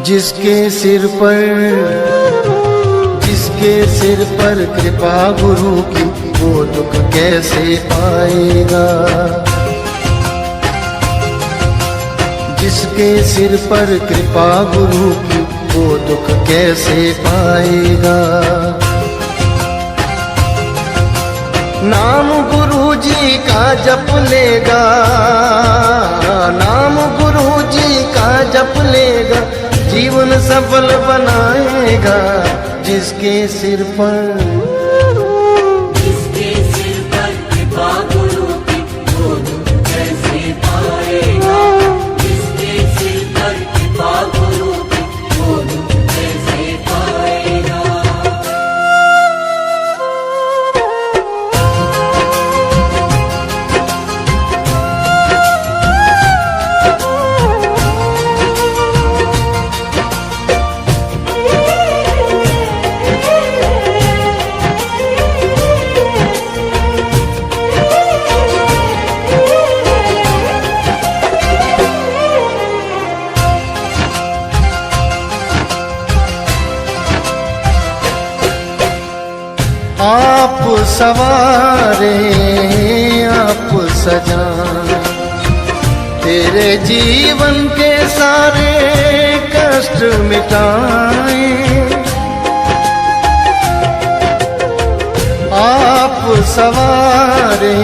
जिसके सिर पर कृपा गुरु की, वो दुख कैसे पाएगा। जिसके सिर पर कृपा गुरु की, वो दुख कैसे पाएगा। नाम गुरु जी का जप लेगा, नाम गुरु जी का जप लेगा, जीवन सफल बनाएगा। जिसके सिर पर कृपा गुरु की, वो दुख कैसे पाएगा। जिसके सिर पर कृपा गुरु की, वो दुख कैसे पाएगा। आप सवारे आप सजाए, तेरे जीवन के सारे कष्ट मिटाए। आप सवारे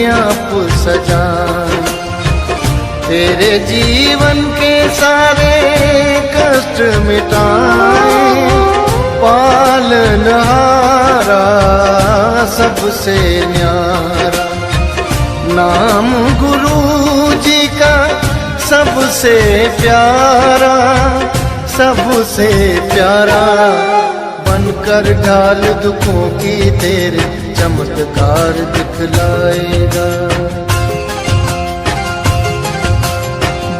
आप सजाए, तेरे जीवन के सारे कष्ट मिटाए। पालनहारा सबसे न्यारा, नाम गुरु जी का सबसे प्यारा, सबसे प्यारा। बनकर ढाल दुखों की तेरे चमत्कार दिखलाएगा।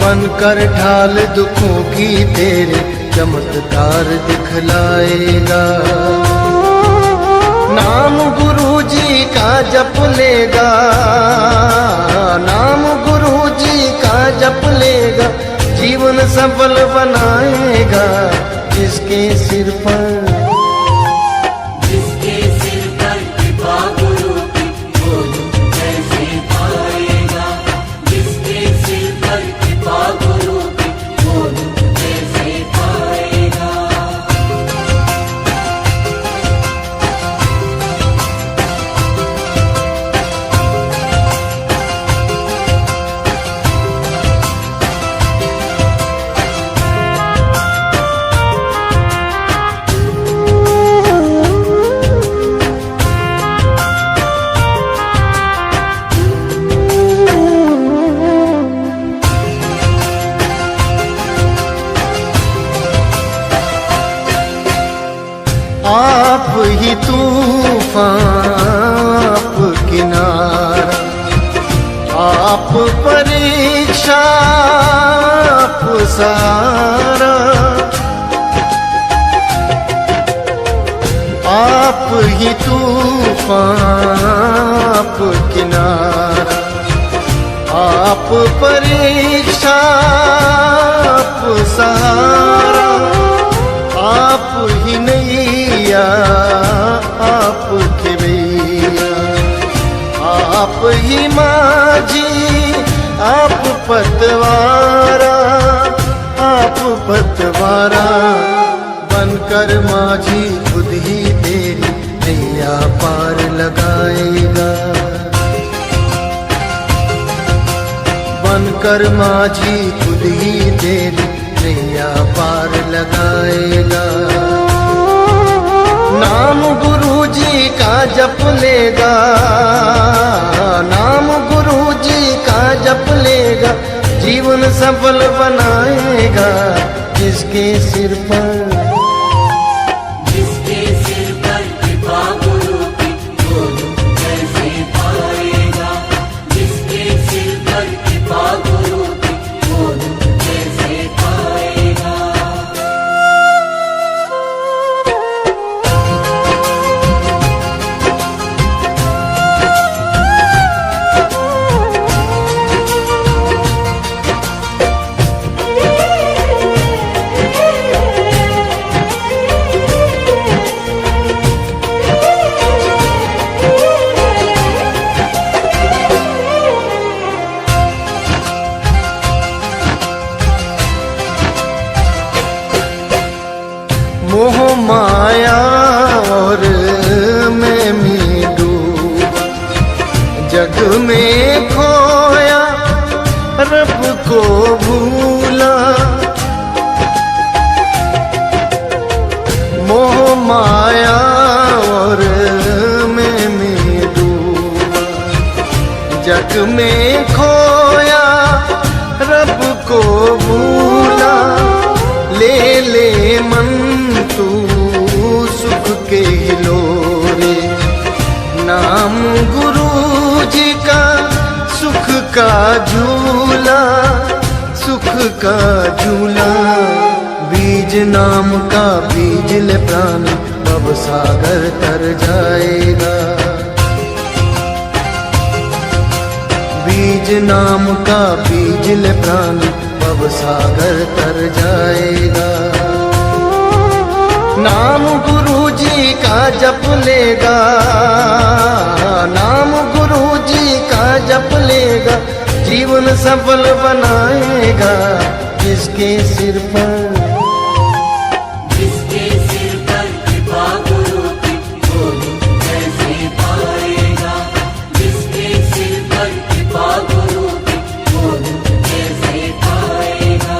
बनकर ढाल दुखों की तेरे चमत्कार दिखलाएगा। नाम गुरु जी का जप लेगा, नाम गुरु जी का जप लेगा, जीवन सफल बनाएगा। जिसके सिर पर कृपा गुरु की, वो दुख कैसे पाएगा। जिसके सिर पर कृपा गुरु की, वो दुख कैसे पाएगा। आप ही तूफान, आप किनारा, आप परीक्षा, आप सहारा। आप ही तूफान, आप किनारा, आप परीक्षा, आप सहारा। आप ही नैया, आप खेवैया, आप ही माझी, आप पतवारा, आप पतवारा। बनकर माझी खुद ही तेरी नैया पार लगाएगा। बनकर माझी खुद ही तेरी नैया पार लगाएगा। नाम गुरु जी का जप लेगा, नाम गुरु जी का जप लेगा, जीवन सफल बनाएगा। जिसके सिर पर कृपा गुरु की, वो दुख कैसे पाएगा। जिसके सिर पर कृपा गुरु की, वो दुख कैसे पाएगा। मोह माया और मैं में डूबा, जग में खोया रब को भूला। मोह माया और मैं में डूबा, जग में खोया रब को भूला। ले ले मन तू सुख के लोरे, नाम गुरु जी का सुख का झूला, सुख का झूला। बीज नाम का बीज ले प्राण, भव सागर तर जाएगा। बीज नाम का बीज ले प्राण, भव सागर तर जाएगा। नाम गुरु जी का जप लेगा, नाम गुरु जी का जप लेगा, जीवन सफल बनाएगा। जिसके सिर पर कृपा गुरु की, वो कैसे पाएगा। जिसके सिर पर कृपा गुरु की, वो कैसे पाएगा।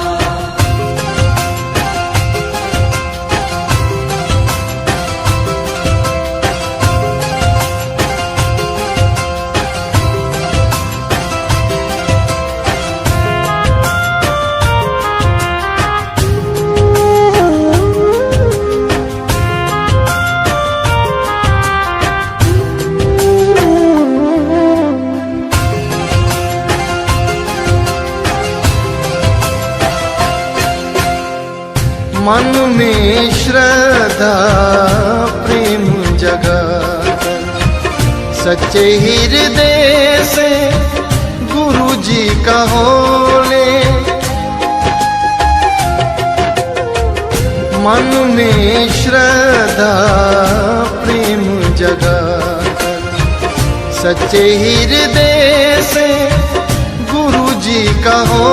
मन में श्रद्धा प्रेम जगाकर, सच्चे हृदय से गुरु जी का हो ले। मन में श्रद्धा प्रेम जगाकर, सच्चे हृदय से गुरु जी का हो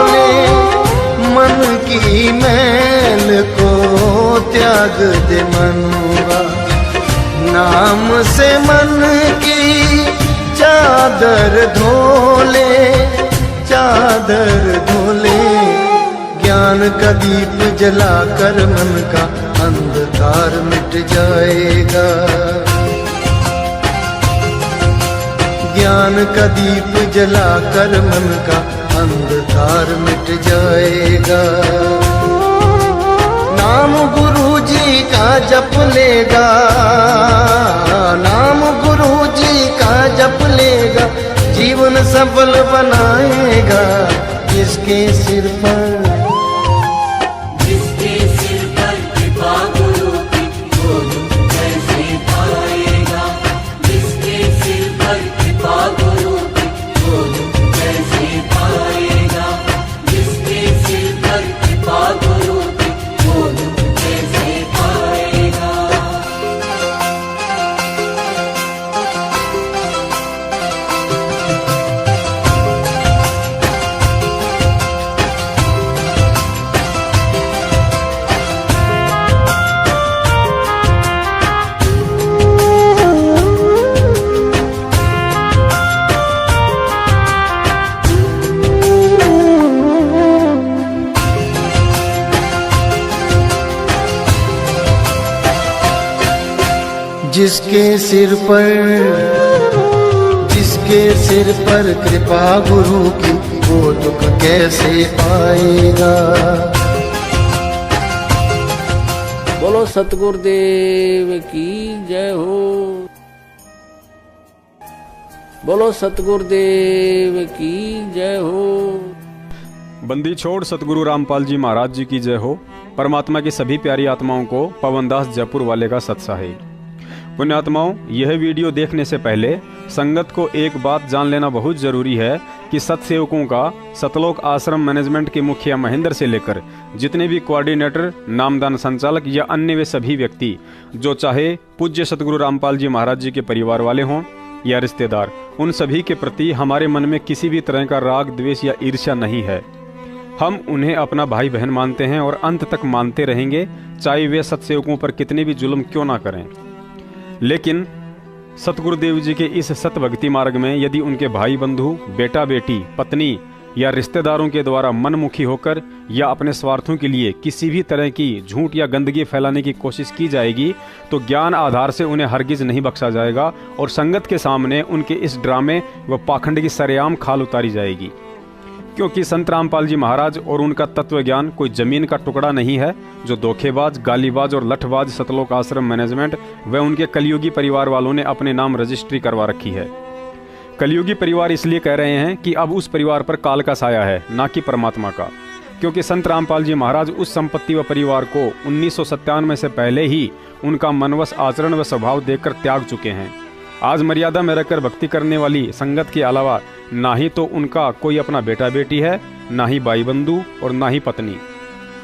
ले। मन की मैल को त्याग दे मनुआ, नाम से मन की चादर धोले, चादर धोले। ज्ञान का दीप जलाकर मन का अंधकार मिट जाएगा। ज्ञान का दीप जलाकर मन का अंधकार मिट जाएगा। नाम गुरु जी का जप लेगा, नाम गुरु जी का जप लेगा, जीवन सफल बनाएगा। जिसके सिर पर कृपा गुरु की, वो कैसे पाएगा। जिसके सिर पर कृपा गुरु की, वो कैसे पाएगा। जिसके सिर पर कृपा गुरु की, वो कैसे पाएगा। जिसके सिर पर कृपा गुरु की, वो दुख कैसे पाएगा। बोलो सतगुरुदेव की जय हो। बोलो सतगुरुदेव की जय हो। बंदी छोड़ सतगुरु रामपाल जी महाराज जी की जय हो। परमात्मा की सभी प्यारी आत्माओं को पवनदास जयपुर वाले का सत्साही। पुण्यात्माओं, यह वीडियो देखने से पहले संगत को एक बात जान लेना बहुत जरूरी है कि सत्सेवकों का सतलोक आश्रम मैनेजमेंट के मुखिया महेंद्र से लेकर जितने भी कोऑर्डिनेटर, नामदान संचालक या अन्य वे सभी व्यक्ति जो चाहे पूज्य सतगुरु रामपाल जी महाराज जी के परिवार वाले हों या रिश्तेदार, उन सभी के प्रति हमारे मन में किसी भी तरह का राग, द्वेष या ईर्ष्या नहीं है। हम उन्हें अपना भाई बहन मानते हैं और अंत तक मानते रहेंगे, चाहे वे सत्सेवकों पर कितने भी जुल्म क्यों ना करें। लेकिन सतगुरुदेव जी के इस सत भक्ति मार्ग में यदि उनके भाई बंधु, बेटा बेटी, पत्नी या रिश्तेदारों के द्वारा मनमुखी होकर या अपने स्वार्थों के लिए किसी भी तरह की झूठ या गंदगी फैलाने की कोशिश की जाएगी तो ज्ञान आधार से उन्हें हरगिज नहीं बख्शा जाएगा और संगत के सामने उनके इस ड्रामे व पाखंड की सरेआम खाल उतारी जाएगी। क्योंकि संत रामपाल जी महाराज और उनका तत्व ज्ञान कोई जमीन का टुकड़ा नहीं है जो धोखेबाज, गालीबाज और लठबाज सतलोक आश्रम मैनेजमेंट व उनके कलयुगी परिवार वालों ने अपने नाम रजिस्ट्री करवा रखी है। कलयुगी परिवार इसलिए कह रहे हैं कि अब उस परिवार पर काल का साया है, ना कि परमात्मा का। क्योंकि संत रामपाल जी महाराज उस संपत्ति व परिवार को 1997 से पहले ही उनका मनवश आचरण व स्वभाव देखकर त्याग चुके हैं। आज मर्यादा में रहकर भक्ति करने वाली संगत के अलावा ना ही तो उनका कोई अपना बेटा बेटी है, ना ही भाई बंधु और ना ही पत्नी।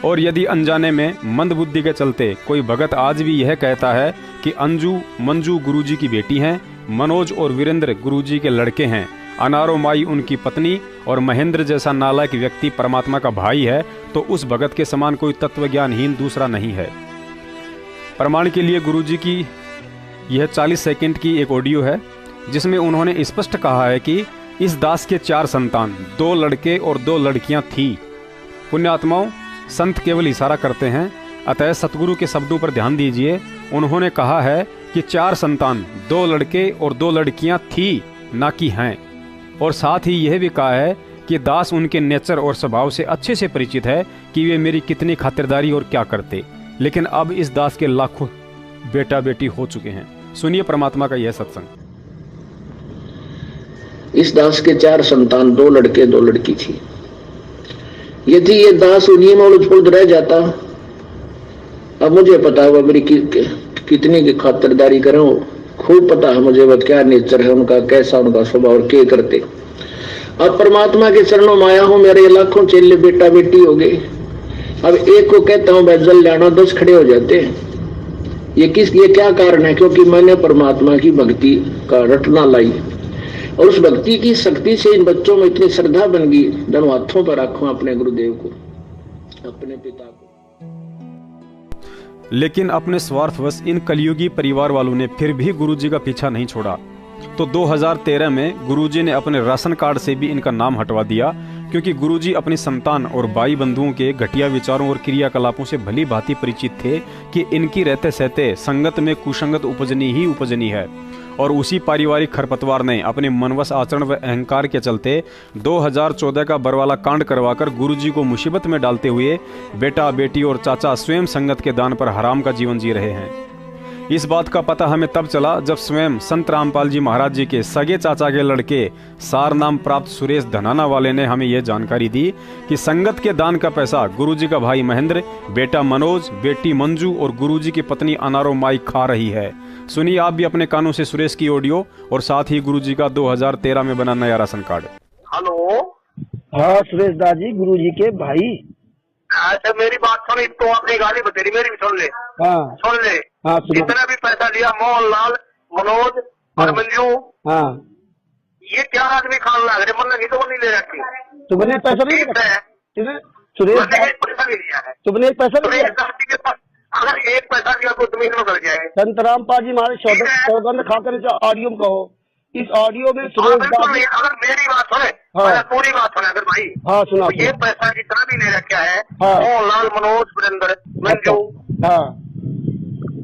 और यदि अनजाने में मंद बुद्धि के चलते कोई भगत आज भी यह कहता है कि अंजू मंजू गुरुजी की बेटी हैं, मनोज और वीरेंद्र गुरुजी के लड़के हैं, अनारो माई उनकी पत्नी और महेंद्र जैसा नालायक व्यक्ति परमात्मा का भाई है, तो उस भगत के समान कोई तत्वज्ञानहीन दूसरा नहीं है। प्रमाण के लिए गुरुजी की यह 40 सेकंड की एक ऑडियो है जिसमें उन्होंने स्पष्ट कहा है कि इस दास के 4 संतान, 2 लड़के और 2 लड़कियां थी। पुण्यात्माओं, संत केवल इशारा करते हैं, अतः सतगुरु के शब्दों पर ध्यान दीजिए। उन्होंने कहा है कि 4 संतान, 2 लड़के और 2 लड़कियां थी, ना कि हैं। और साथ ही यह भी कहा है कि दास उनके नेचर और स्वभाव से अच्छे से परिचित है कि वे मेरी कितनी खातिरदारी और क्या करते। लेकिन अब इस दास के लाखों बेटा बेटी हो चुके हैं। सुनिए परमात्मा का यह सत्संग। इस दास के 4 संतान, 2 लड़के 2 लड़की थी। यदि ये दास उन्हीं में उलझ रह जाता, अब मुझे पता है वह मेरी कितनी की खातिरदारी करें, खूब पता है मुझे वह क्या नेचर है उनका, कैसा उनका स्वभाव और क्या करते। अब परमात्मा के चरणों में आया हूं, मेरे लाखों चेले बेटा बेटी हो गए। अब एक को कहता हूं मैं जल जाना, 10 खड़े हो जाते हैं। ये क्या कारण है? क्योंकि मैंने परमात्मा की भक्ति का रटना लाई और उस भक्ति की शक्ति से इन बच्चों में इतनी श्रद्धा बन गई। दोनों हाथों पर रखूं अपने गुरुदेव को, अपने पिता को। लेकिन अपने स्वार्थवश इन कलयुगी परिवार वालों ने फिर भी गुरुजी का पीछा नहीं छोड़ा। तो 2013 में गुरुजी ने अपने राशन कार्ड से भी इनका नाम हटवा दिया, क्योंकि गुरुजी अपनी संतान और भाई बंधुओं के घटिया विचारों और क्रियाकलापों से भली भांति परिचित थे कि इनकी रहते सहते संगत में कुसंगत उपजनी ही उपजनी है। और उसी पारिवारिक खरपतवार ने अपने मनवश आचरण व अहंकार के चलते 2014 का बरवाला कांड करवाकर गुरुजी को मुसीबत में डालते हुए बेटा बेटी और चाचा स्वयं संगत के दान पर हराम का जीवन जी रहे हैं। इस बात का पता हमें तब चला जब स्वयं संत रामपाल जी महाराज जी के सगे चाचा के लड़के सार नाम प्राप्त सुरेश धनाना वाले ने हमें यह जानकारी दी कि संगत के दान का पैसा गुरुजी का भाई महेंद्र, बेटा मनोज, बेटी मंजू और गुरुजी की पत्नी अनारो माई खा रही है। सुनिए आप भी अपने कानों से सुरेश की ऑडियो और साथ ही गुरुजी का 2013 में बना नया राशन कार्ड। हेलो, हाँ सुरेश दादी, गुरुजी के भाई। अच्छा मेरी बात सुन, तो अपनी गाली बतेरी मेरी भी सुन ले। हाँ सुन ले। हाँ जितना भी पैसा लिया मोहनलाल, मनोज और मंजू, हाँ ये क्या आदमी खान लग रहे, मतलब तो नहीं ले रखी। तुमने पैसा नहीं ठीक है, सुरेश, पैसा नहीं लिया है तुमने एक पैसा नहीं लिया। के पास अगर एक पैसा दिया तो तुम्हें कर जाए। संत रामपाल जी महाराज सौगंध खाकर ऑडियो में कहो, इस ऑडियो में सुरेश दादी। अगर मेरी बात सुने, हाँ पूरी बात सुने अगर भाई, हाँ सुना, तो ये पैसा जितना भी ले रखा है हाँ मोहनलाल, मनोज, वीरेंद्र, मंजू, हाँ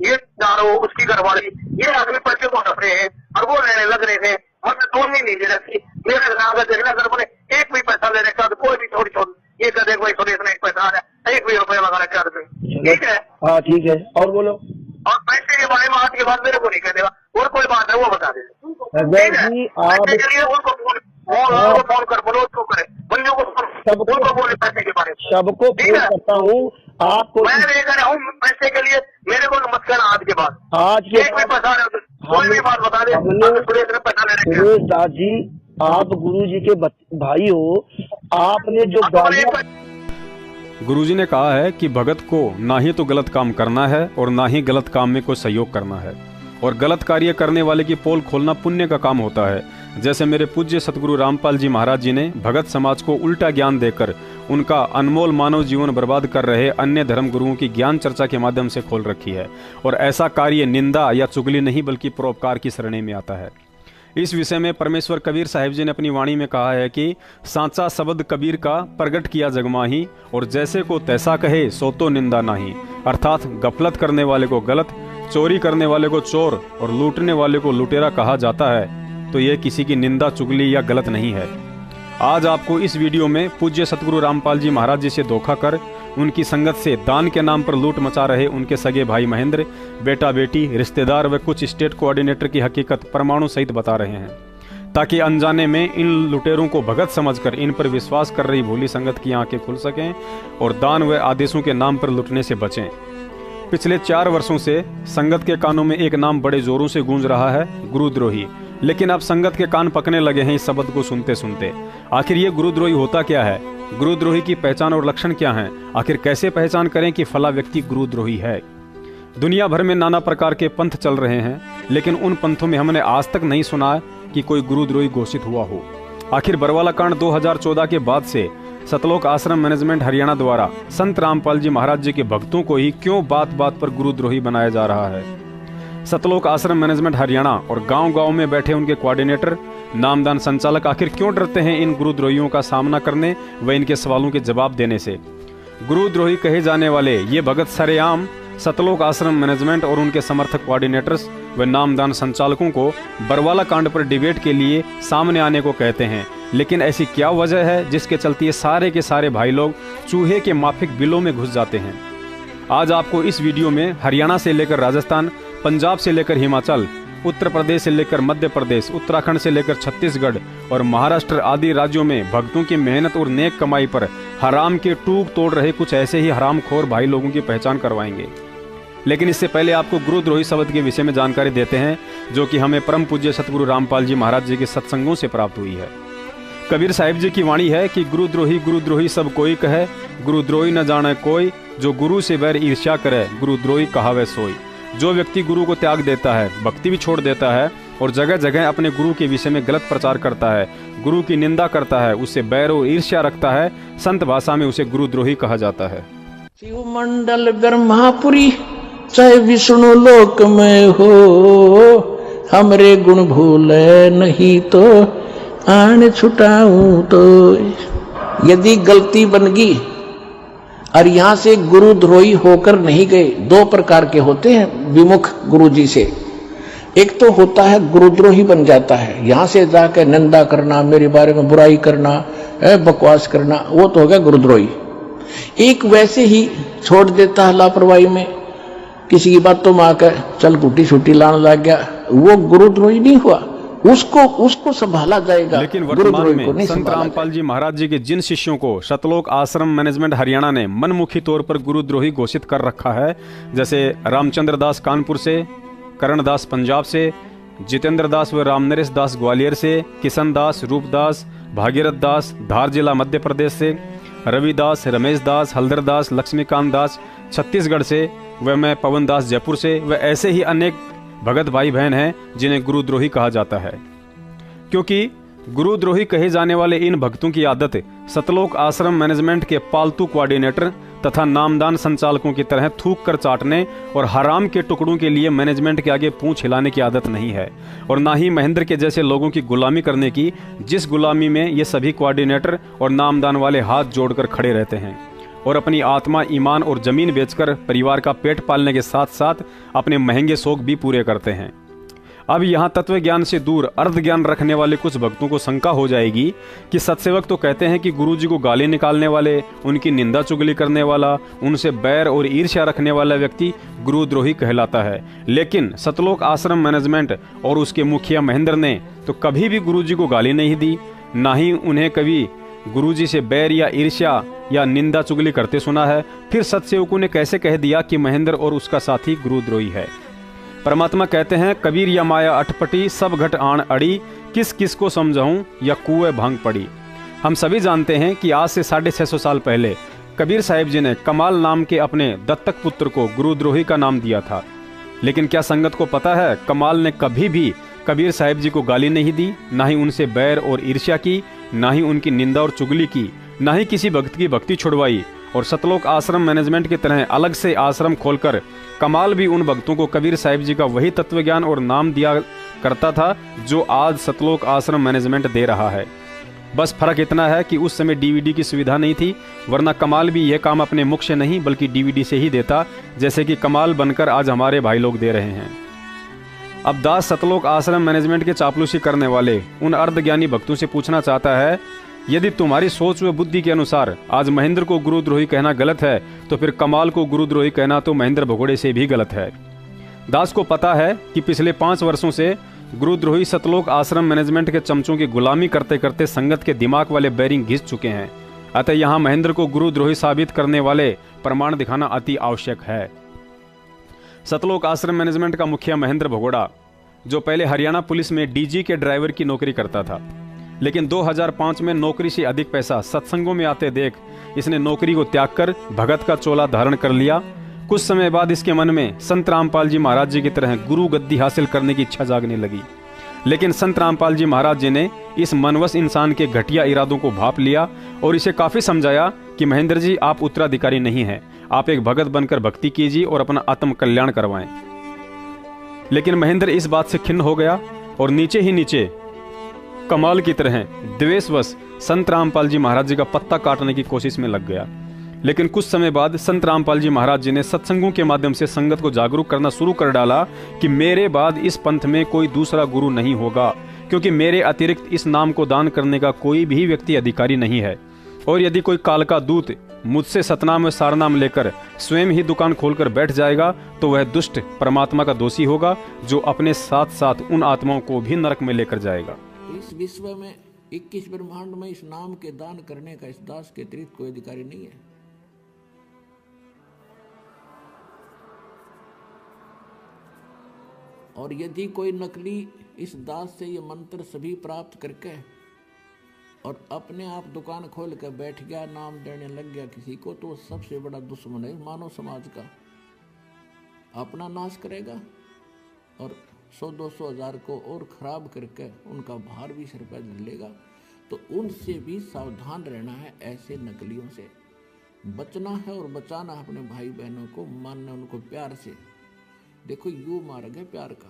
ये चारों उसकी घरवाली, ये आदमी पैसे को हंस रहे हैं और वो लेने लग रहे थे। मतलब दोनों नहीं ले रखी। मेरे देखना अगर बोले एक भी पैसा ले रखा तो कोई भी छोड़ छोड़ ये कर देख भाई सुरेश ने एक पैसा आ रहा, 1 भी रुपया लगा रखा आदमी। ठीक है, हाँ ठीक है। और बोलो। और पैसे के बारे में आज के बाद मेरे को नहीं कह देगा, और कोई बात है वो बता दे। अगर जी आप उनको फोन कर, मनोज को करे, मंजू को सबको बोले पैसे के बारे में, सबको फोन करता हूँ आपको। मैं नहीं कर रहा हूँ पैसे के लिए, मेरे को मत करना आज के बाद। आज के एक भी पैसा कोई भी बात बता दे, सुरेश ने पैसा ले रखा। सुरेश दादी, आप गुरुजी के भाई हो, आपने जो गालियां। गुरुजी ने कहा है कि भगत को ना ही तो गलत काम करना है और ना ही गलत काम में कोई सहयोग करना है। और गलत कार्य करने वाले की पोल खोलना पुण्य का काम होता है। जैसे मेरे पूज्य सतगुरु रामपाल जी महाराज जी ने भगत समाज को उल्टा ज्ञान देकर उनका अनमोल मानव जीवन बर्बाद कर रहे अन्य धर्म गुरुओं की ज्ञान चर्चा के माध्यम से खोल रखी है। और ऐसा कार्य निंदा या चुगली नहीं बल्कि परोपकार की श्रेणी में आता है। इस विषय में परमेश्वर कबीर साहिब जी ने अपनी वाणी में कहा है कि सांचा शब्द कबीर का प्रगट किया जगमाही, और जैसे को तैसा कहे सो तो निंदा नाही। अर्थात गफलत करने वाले को गलत, चोरी करने वाले को चोर और लूटने वाले को लुटेरा कहा जाता है तो यह किसी की निंदा चुगली या गलत नहीं है। आज आपको इस वीडियो में पूज्य सतगुरु रामपाल जी महाराज जी से धोखा कर उनकी संगत से दान के नाम पर लूट मचा रहे उनके सगे भाई महेंद्र, बेटा बेटी, रिश्तेदार व कुछ स्टेट कोऑर्डिनेटर की हकीकत परमाणु सहित बता रहे हैं, ताकि अनजाने में इन लुटेरों को भगत समझकर इन पर विश्वास कर रही भोली संगत की आंखें खुल सकें और दान व आदेशों के नाम पर लुटने से बचें। पिछले 4 वर्षों से संगत के कानों में एक नाम बड़े जोरों से गूंज रहा है, गुरुद्रोही। लेकिन अब संगत के कान पकने लगे हैं इस शब्द को सुनते सुनते। आखिर ये गुरुद्रोही होता क्या है? गुरुद्रोही की पहचान और लक्षण क्या हैं? आखिर कैसे पहचान करें कि फला व्यक्ति गुरुद्रोही है? दुनिया भर में नाना प्रकार के पंथ चल रहे हैं, लेकिन उन पंथों में हमने आज तक नहीं सुना कि कोई गुरुद्रोही घोषित हुआ हो। आखिर बरवाला कांड 2014 के बाद से सतलोक आश्रम मैनेजमेंट हरियाणा द्वारा संत रामपाल जी महाराज जी के भक्तों को ही क्यों बात बात पर गुरुद्रोही बनाया जा रहा है? सतलोक आश्रम मैनेजमेंट हरियाणा और गांव-गांव में बैठे उनके कोऑर्डिनेटर, नामदान संचालक आखिर क्यों डरते हैं इन गुरुद्रोहियों का सामना करने व इनके सवालों के जवाब देने से? गुरुद्रोही कहे जाने वाले ये भगत सरेआम सतलोक आश्रम मैनेजमेंट और उनके समर्थक कोऑर्डिनेटर्स व नामदान संचालकों को बरवाला कांड पर डिबेट के लिए सामने आने को कहते हैं। लेकिन ऐसी क्या वजह है जिसके चलते ये सारे के सारे भाई लोग चूहे के माफिक बिलों में घुस जाते हैं? आज आपको इस वीडियो में हरियाणा से लेकर राजस्थान, पंजाब से लेकर हिमाचल, उत्तर प्रदेश से लेकर मध्य प्रदेश, उत्तराखंड से लेकर छत्तीसगढ़ और महाराष्ट्र आदि राज्यों में भक्तों की मेहनत और नेक कमाई पर हराम के टूक तोड़ रहे कुछ ऐसे ही हरामखोर भाई लोगों की पहचान करवाएंगे। लेकिन इससे पहले आपको गुरुद्रोही शब्द के विषय में जानकारी देते हैं, जो कि हमें परम पूज्य सतगुरु रामपाल जी महाराज जी के सत्संगों से प्राप्त हुई है। कबीर साहिब जी की वाणी है कि गुरुद्रोही गुरुद्रोही सब कोई कहे, गुरुद्रोही न जाने कोई, जो गुरु से बैर ईर्ष्या करे, गुरुद्रोही कहावे सोई। जो व्यक्ति गुरु को त्याग देता है, भक्ति भी छोड़ देता है और जगह जगह अपने गुरु के विषय में गलत प्रचार करता है, गुरु की निंदा करता है, उससे बैर और ईर्ष्या रखता है, संत भाषा में उसे गुरुद्रोही कहा जाता है। शिव मंडल ब्रह्मापुरी चाहे विष्णु लोक में हो, हमरे गुण भूले नहीं तो आन छुटाऊं तो। यदि गलती बन गई और यहां से गुरुद्रोही होकर नहीं गए, 2 प्रकार के होते हैं विमुख गुरु जी से। एक तो होता है गुरुद्रोही बन जाता है, यहां से जाकर निंदा करना, मेरे बारे में बुराई करना, बकवास करना, वो तो हो गया गुरुद्रोही। एक वैसे ही छोड़ देता है लापरवाही में, किसी की बातों में आकर चल गुटी छुट्टी लाने लग गया, वो गुरुद्रोही नहीं हुआ, उसको संभाला जाएगा। लेकिन वर्तमान में संत रामपाल जी महाराज जी के जिन शिष्यों को सतलोक आश्रम मैनेजमेंट हरियाणा ने मनमुखी तौर पर गुरुद्रोही घोषित कर रखा है, जैसे रामचंद्र दास कानपुर से, करण दास पंजाब से, जितेंद्र दास व रामनरेश दास ग्वालियर से, किशन दास, रूपदास, भागीरथ दास धार जिला मध्य प्रदेश से, रविदास, रमेश दास, हल्दर दास, लक्ष्मीकांत दास छत्तीसगढ़ से, व मैं पवन दास जयपुर से, व ऐसे ही अनेक भगत भाई बहन हैं जिन्हें गुरुद्रोही कहा जाता है। क्योंकि गुरुद्रोही कहे जाने वाले इन भक्तों की आदत सतलोक आश्रम मैनेजमेंट के पालतू कोऑर्डिनेटर तथा नामदान संचालकों की तरह थूक कर चाटने और हराम के टुकड़ों के लिए मैनेजमेंट के आगे पूंछ हिलाने की आदत नहीं है, और ना ही महेंद्र के जैसे लोगों की गुलामी करने की, जिस गुलामी में ये सभी कोऑर्डिनेटर और नामदान वाले हाथ जोड़कर खड़े रहते हैं और अपनी आत्मा, ईमान और जमीन बेचकर परिवार का पेट पालने के साथ साथ अपने महंगे शौक भी पूरे करते हैं। अब यहाँ तत्व ज्ञान से दूर अर्ध ज्ञान रखने वाले कुछ भक्तों को शंका हो जाएगी कि सत्सेवक तो कहते हैं कि गुरुजी को गाली निकालने वाले, उनकी निंदा चुगली करने वाला, उनसे बैर और ईर्ष्या रखने वाला व्यक्ति गुरुद्रोही कहलाता है। लेकिन सतलोक आश्रम मैनेजमेंट और उसके मुखिया महेंद्र ने तो कभी भी गुरुजी को गाली नहीं दी, ना ही उन्हें कभी गुरुजी से बैर या ईर्ष्या या निंदा चुगली करते सुना है। फिर सत्सेवकों ने कैसे कह दिया कि महेंद्र और उसका साथी गुरुद्रोही है? परमात्मा कहते हैं, कबीर या माया अटपटी सब घट आण अड़ी, किस किस को समझाऊं या कुएं भांग पड़ी। हम सभी जानते हैं कि आज से 650 साल पहले कबीर साहिब जी ने कमाल नाम के अपने दत्तक पुत्र को गुरुद्रोही का नाम दिया था। लेकिन क्या संगत को पता है, कमाल ने कभी भी कबीर साहिब जी को गाली नहीं दी, ना ही उनसे बैर और ईर्ष्या की, ना ही उनकी निंदा और चुगली की, ना ही किसी भक्त की भक्ति छुड़वाई। और सतलोक आश्रम मैनेजमेंट की तरह अलग से आश्रम खोलकर कमाल भी उन भक्तों को कबीर साहिब जी का वही तत्वज्ञान और नाम दिया करता था जो आज सतलोक आश्रम मैनेजमेंट दे रहा है। बस फर्क इतना है कि उस समय डीवीडी की सुविधा नहीं थी, वरना कमाल भी यह काम अपने मुख से नहीं बल्कि डीवीडी से ही देता, जैसे कि कमाल बनकर आज हमारे भाई लोग दे रहे हैं। अब दास सतलोक आश्रम मैनेजमेंट के चापलूसी करने वाले उन अर्धज्ञानी भक्तों से पूछना चाहता है, यदि तुम्हारी सोच व बुद्धि के अनुसार आज महेंद्र को गुरुद्रोही कहना गलत है, तो फिर कमाल को गुरुद्रोही कहना तो महेंद्र भगोड़े से भी गलत है। दास को पता है कि पिछले 5 वर्षों से गुरुद्रोही सतलोक आश्रम मैनेजमेंट के चमचों की गुलामी करते करते संगत के दिमाग वाले बैरिंग घिस चुके हैं। अतः यहाँ महेंद्र को गुरुद्रोही साबित करने वाले प्रमाण दिखाना अति आवश्यक है। सतलोक आश्रम मैनेजमेंट का मुखिया महेंद्र भगोड़ा, जो पहले हरियाणा पुलिस में डीजी के ड्राइवर की नौकरी करता था, लेकिन 2005 में नौकरी से अधिक पैसा सत्संगों में आते देख इसने नौकरी को त्याग कर भगत का चोला धारण कर लिया। कुछ समय बाद इसके मन में संत रामपाल जी महाराज जी की तरह गुरु गद्दी हासिल करने की इच्छा जागने लगी, लेकिन संत रामपाल जी महाराज जी ने इस मनवस इंसान के घटिया इरादों को भांप लिया और इसे काफी समझाया कि महेंद्र जी, आप उत्तराधिकारी नहीं हैं, आप एक भगत बनकर भक्ति कीजिए और अपना आत्म कल्याण करवाएं। लेकिन महेंद्र इस बात से खिन्न हो गया और नीचे ही नीचे कमाल की तरह द्वेषवश संत रामपाल जी महाराज जी का पत्ता काटने की कोशिश में लग गया। लेकिन कुछ समय बाद संत रामपाल जी महाराज जी ने सत्संगों के माध्यम से संगत को जागरूक करना शुरू कर डाला कि मेरे बाद इस पंथ में कोई दूसरा गुरु नहीं होगा, क्योंकि मेरे अतिरिक्त इस नाम को दान करने का कोई भी व्यक्ति अधिकारी नहीं है। और यदि कोई काल का दूत मुझसे सतनाम व सारनाम लेकर स्वयं ही दुकान खोलकर बैठ जाएगा तो वह दुष्ट परमात्मा का दोषी होगा, जो अपने साथ साथ उन आत्माओं को भी नरक में लेकर जाएगा। इस विश्व में 21 ब्रह्मांड में इस नाम के दान करने का इस दास के अतिरिक्त कोई अधिकारी नहीं है। और यदि कोई नकली इस दास से ये मंत्र सभी प्राप्त करके और अपने आप दुकान खोल कर बैठ गया, नाम देने लग गया किसी को, तो सबसे बड़ा दुश्मन है मानव समाज का। अपना नाश करेगा और 100-200 हज़ार को और खराब करके उनका भार भी सिर पर लेगा। तो उनसे भी सावधान रहना है, ऐसे नकलियों से बचना है और बचाना है अपने भाई बहनों को, मानना उनको प्यार से। देखो यू मार्ग है प्यार का,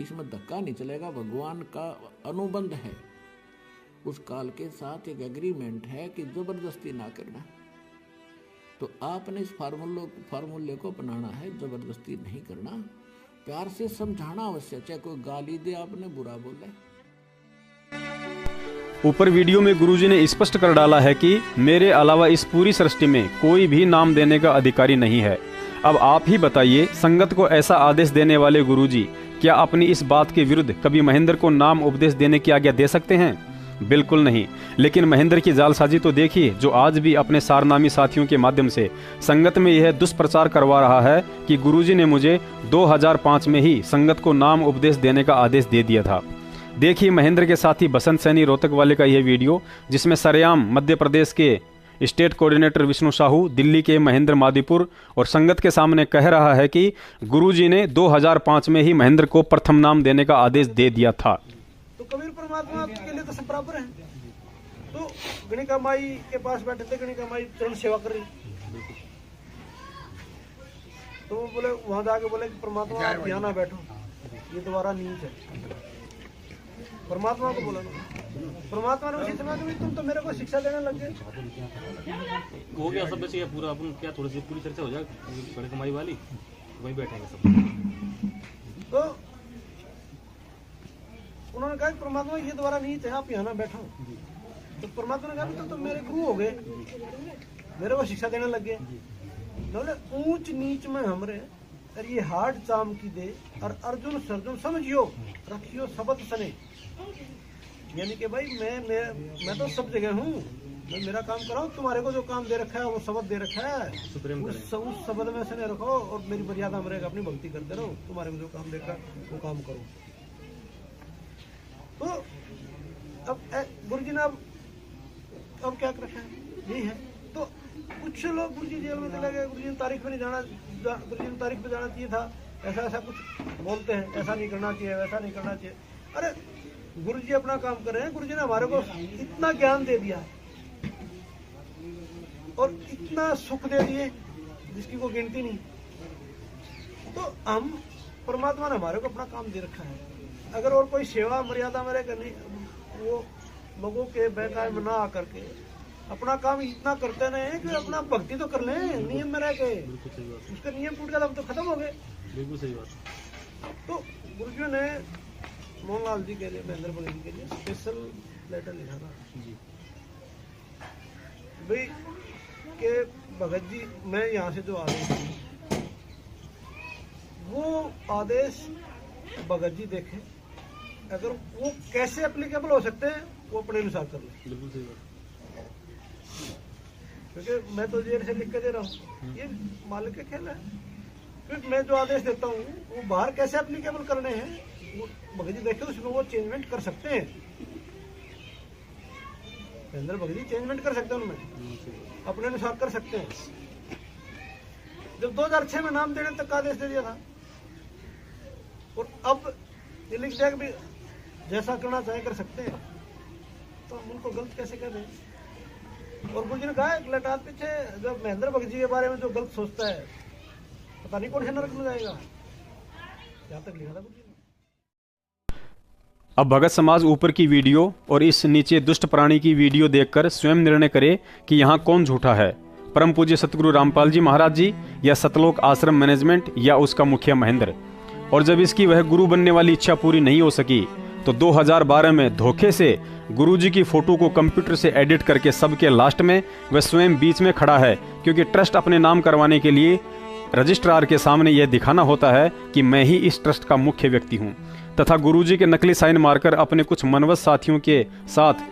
इसमें धक्का नहीं चलेगा। भगवान का अनुबंध है, उस काल के साथ एक एग्रीमेंट है कि जबरदस्ती ना करना। तो आपने इस फार्मूले को अपनाना है, जबरदस्ती नहीं करना, प्यार से समझाना आवश्यक है। कोई गाली दे, आपने बुरा बोला। ऊपर वीडियो में गुरुजी ने स्पष्ट कर डाला है कि मेरे अलावा इस पूरी सृष्टि में कोई भी नाम देने का अधिकारी नहीं है। अब आप ही बताइए, संगत को ऐसा आदेश देने वाले गुरुजी क्या अपनी इस बात के विरुद्ध कभी महेंद्र को नाम उपदेश देने की आज्ञा दे सकते हैं? बिल्कुल नहीं। लेकिन महेंद्र की जालसाजी तो देखिए, जो आज भी अपने सारनामी साथियों के माध्यम से संगत में यह दुष्प्रचार करवा रहा है कि गुरुजी ने मुझे 2005 में ही संगत को नाम उपदेश देने का आदेश दे दिया था। देखिए महेंद्र के साथी बसंत सैनी रोहतक वाले का यह वीडियो, जिसमें सरेआम मध्य प्रदेश के स्टेट कोऑर्डिनेटर विष्णु साहू, दिल्ली के महेंद्र मादीपुर और संगत के सामने कह रहा है कि गुरुजी ने 2005 में ही महेंद्र को प्रथम नाम देने का आदेश दे दिया था। तो कबीर परमात्मा के लिए तो सब बराबर है। तो गणिका माई के पास बैठे थे, गणिका माई चरण सेवा कर रही, तो वो बोले वहां जाके बोले कि परमात्मा आप यहाँ ना बैठो, ये दोबारा नीच है। परमात्मा को बोला, परमात्मा ने उसी समय तुम तो मेरे को शिक्षा देने लग गए। हो गया सब बस, ये पूरा अपन क्या थोड़ी सी पूरी चर्चा हो जाए बड़े कमाई वाली, वहीं बैठेंगे सब। तो उन्होंने कहा परमात्मा ये दोबारा नीच है, आप यहाँ ना बैठो। तो परमात्मा ने कहा तो मेरे गुरु हो गए, मेरे को शिक्षा देने लग गए। बोले ऊंच नीच में हमरे और ये हार्ड चाम की दे, और अर्जुन सर्जुन समझियो रखियो शब्द सने। यानी कि भाई मैं तो सब जगह हूँ, मैं मेरा काम कराऊँ, तुम्हारे को जो काम दे रखा है वो शब्द दे रखा है, उस शब्द में सने रखो और मेरी मर्यादा में रहेगा, अपनी भक्ति करते रहो, तुम्हारे को जो काम देखा वो काम करो। तो अब गुरुजी ने अब क्या कर रखा है, यही है। तो कुछ लोग गुरुजी जेल में चले गए, गुरुजी ने तारीख पे नहीं जाना, गुरुजी ने तारीख पे जाना चाहिए था, ऐसा ऐसा कुछ बोलते हैं, ऐसा नहीं करना चाहिए, वैसा नहीं करना चाहिए। अरे गुरु जी अपना काम कर रहे हैं, गुरु जी ने हमारे को इतना ज्ञान दे दिया है और इतना सुख दे दिए जिसकी कोई गिनती नहीं। तो हम परमात्मा ने हमारे को अपना काम दे रखा है। अगर और कोई सेवा मर्यादा मेरे करनी, वो लोगों के बहकावे में ना आकर के अपना काम इतना करते रहे कि अपना भक्ति तो कर लें नियम में रह के। उसका नियम टूट गया तो खत्म हो गए। बिल्कुल सही बात। तो गुरुजी ने मोहनलाल जी के लिए, महेंद्र भगत जी के लिए स्पेशल लेटर लिखा था भाई के भगत जी, मैं यहाँ से जो आदेश दूं वो आदेश भगत जी देखें, अगर वो कैसे एप्लीकेबल हो सकते हैं वो अपने अनुसार कर ले। बिल्कुल सही बात। क्योंकि मैं तो जेल से लिख के दे रहा हूँ, ये मालिक का खेल है। फिर मैं जो आदेश देता हूँ वो बाहर कैसे एप्लीकेबल करने हैं वो भगत जी देखे, उसमें वो चेंजमेंट कर सकते हैं। महेंद्र भगत जी चेंजमेंट कर सकते हैं, उनमें अपने अनुसार कर सकते हैं। जब 2006 में नाम देने तक का आदेश दे दिया था और अब ये लिख दिया कि जैसा करना चाहे कर सकते हैं, तो हम उनको गलत कैसे कर रहे हैं। और गुरु जी ने कहा लटात पीछे जब महेंद्र भगत जी के बारे में जो गलत सोचता है पता नहीं कौन से नरक में जाएगा, यहाँ तक लिखा था गुरु जी ने। अब भगत समाज ऊपर की वीडियो और इस नीचे दुष्ट प्राणी की वीडियो देखकर स्वयं निर्णय करे कि यहाँ कौन झूठा है, परम पूज्य सतगुरु रामपाल जी महाराज जी या सतलोक आश्रम मैनेजमेंट या उसका मुखिया महेंद्र। और जब इसकी वह गुरु बनने वाली इच्छा पूरी नहीं हो सकी तो 2012 में धोखे से गुरुजी की फोटो को कंप्यूटर से एडिट करके सबके लास्ट में वह स्वयं बीच में खड़ा है, क्योंकि ट्रस्ट अपने नाम करवाने के लिए रजिस्ट्रार के सामने यह दिखाना होता है कि मैं ही इस ट्रस्ट का मुख्य व्यक्ति हूं, तथा गुरुजी के नकली साइन मारकर अपने कुछ मनवस साथियों के साथ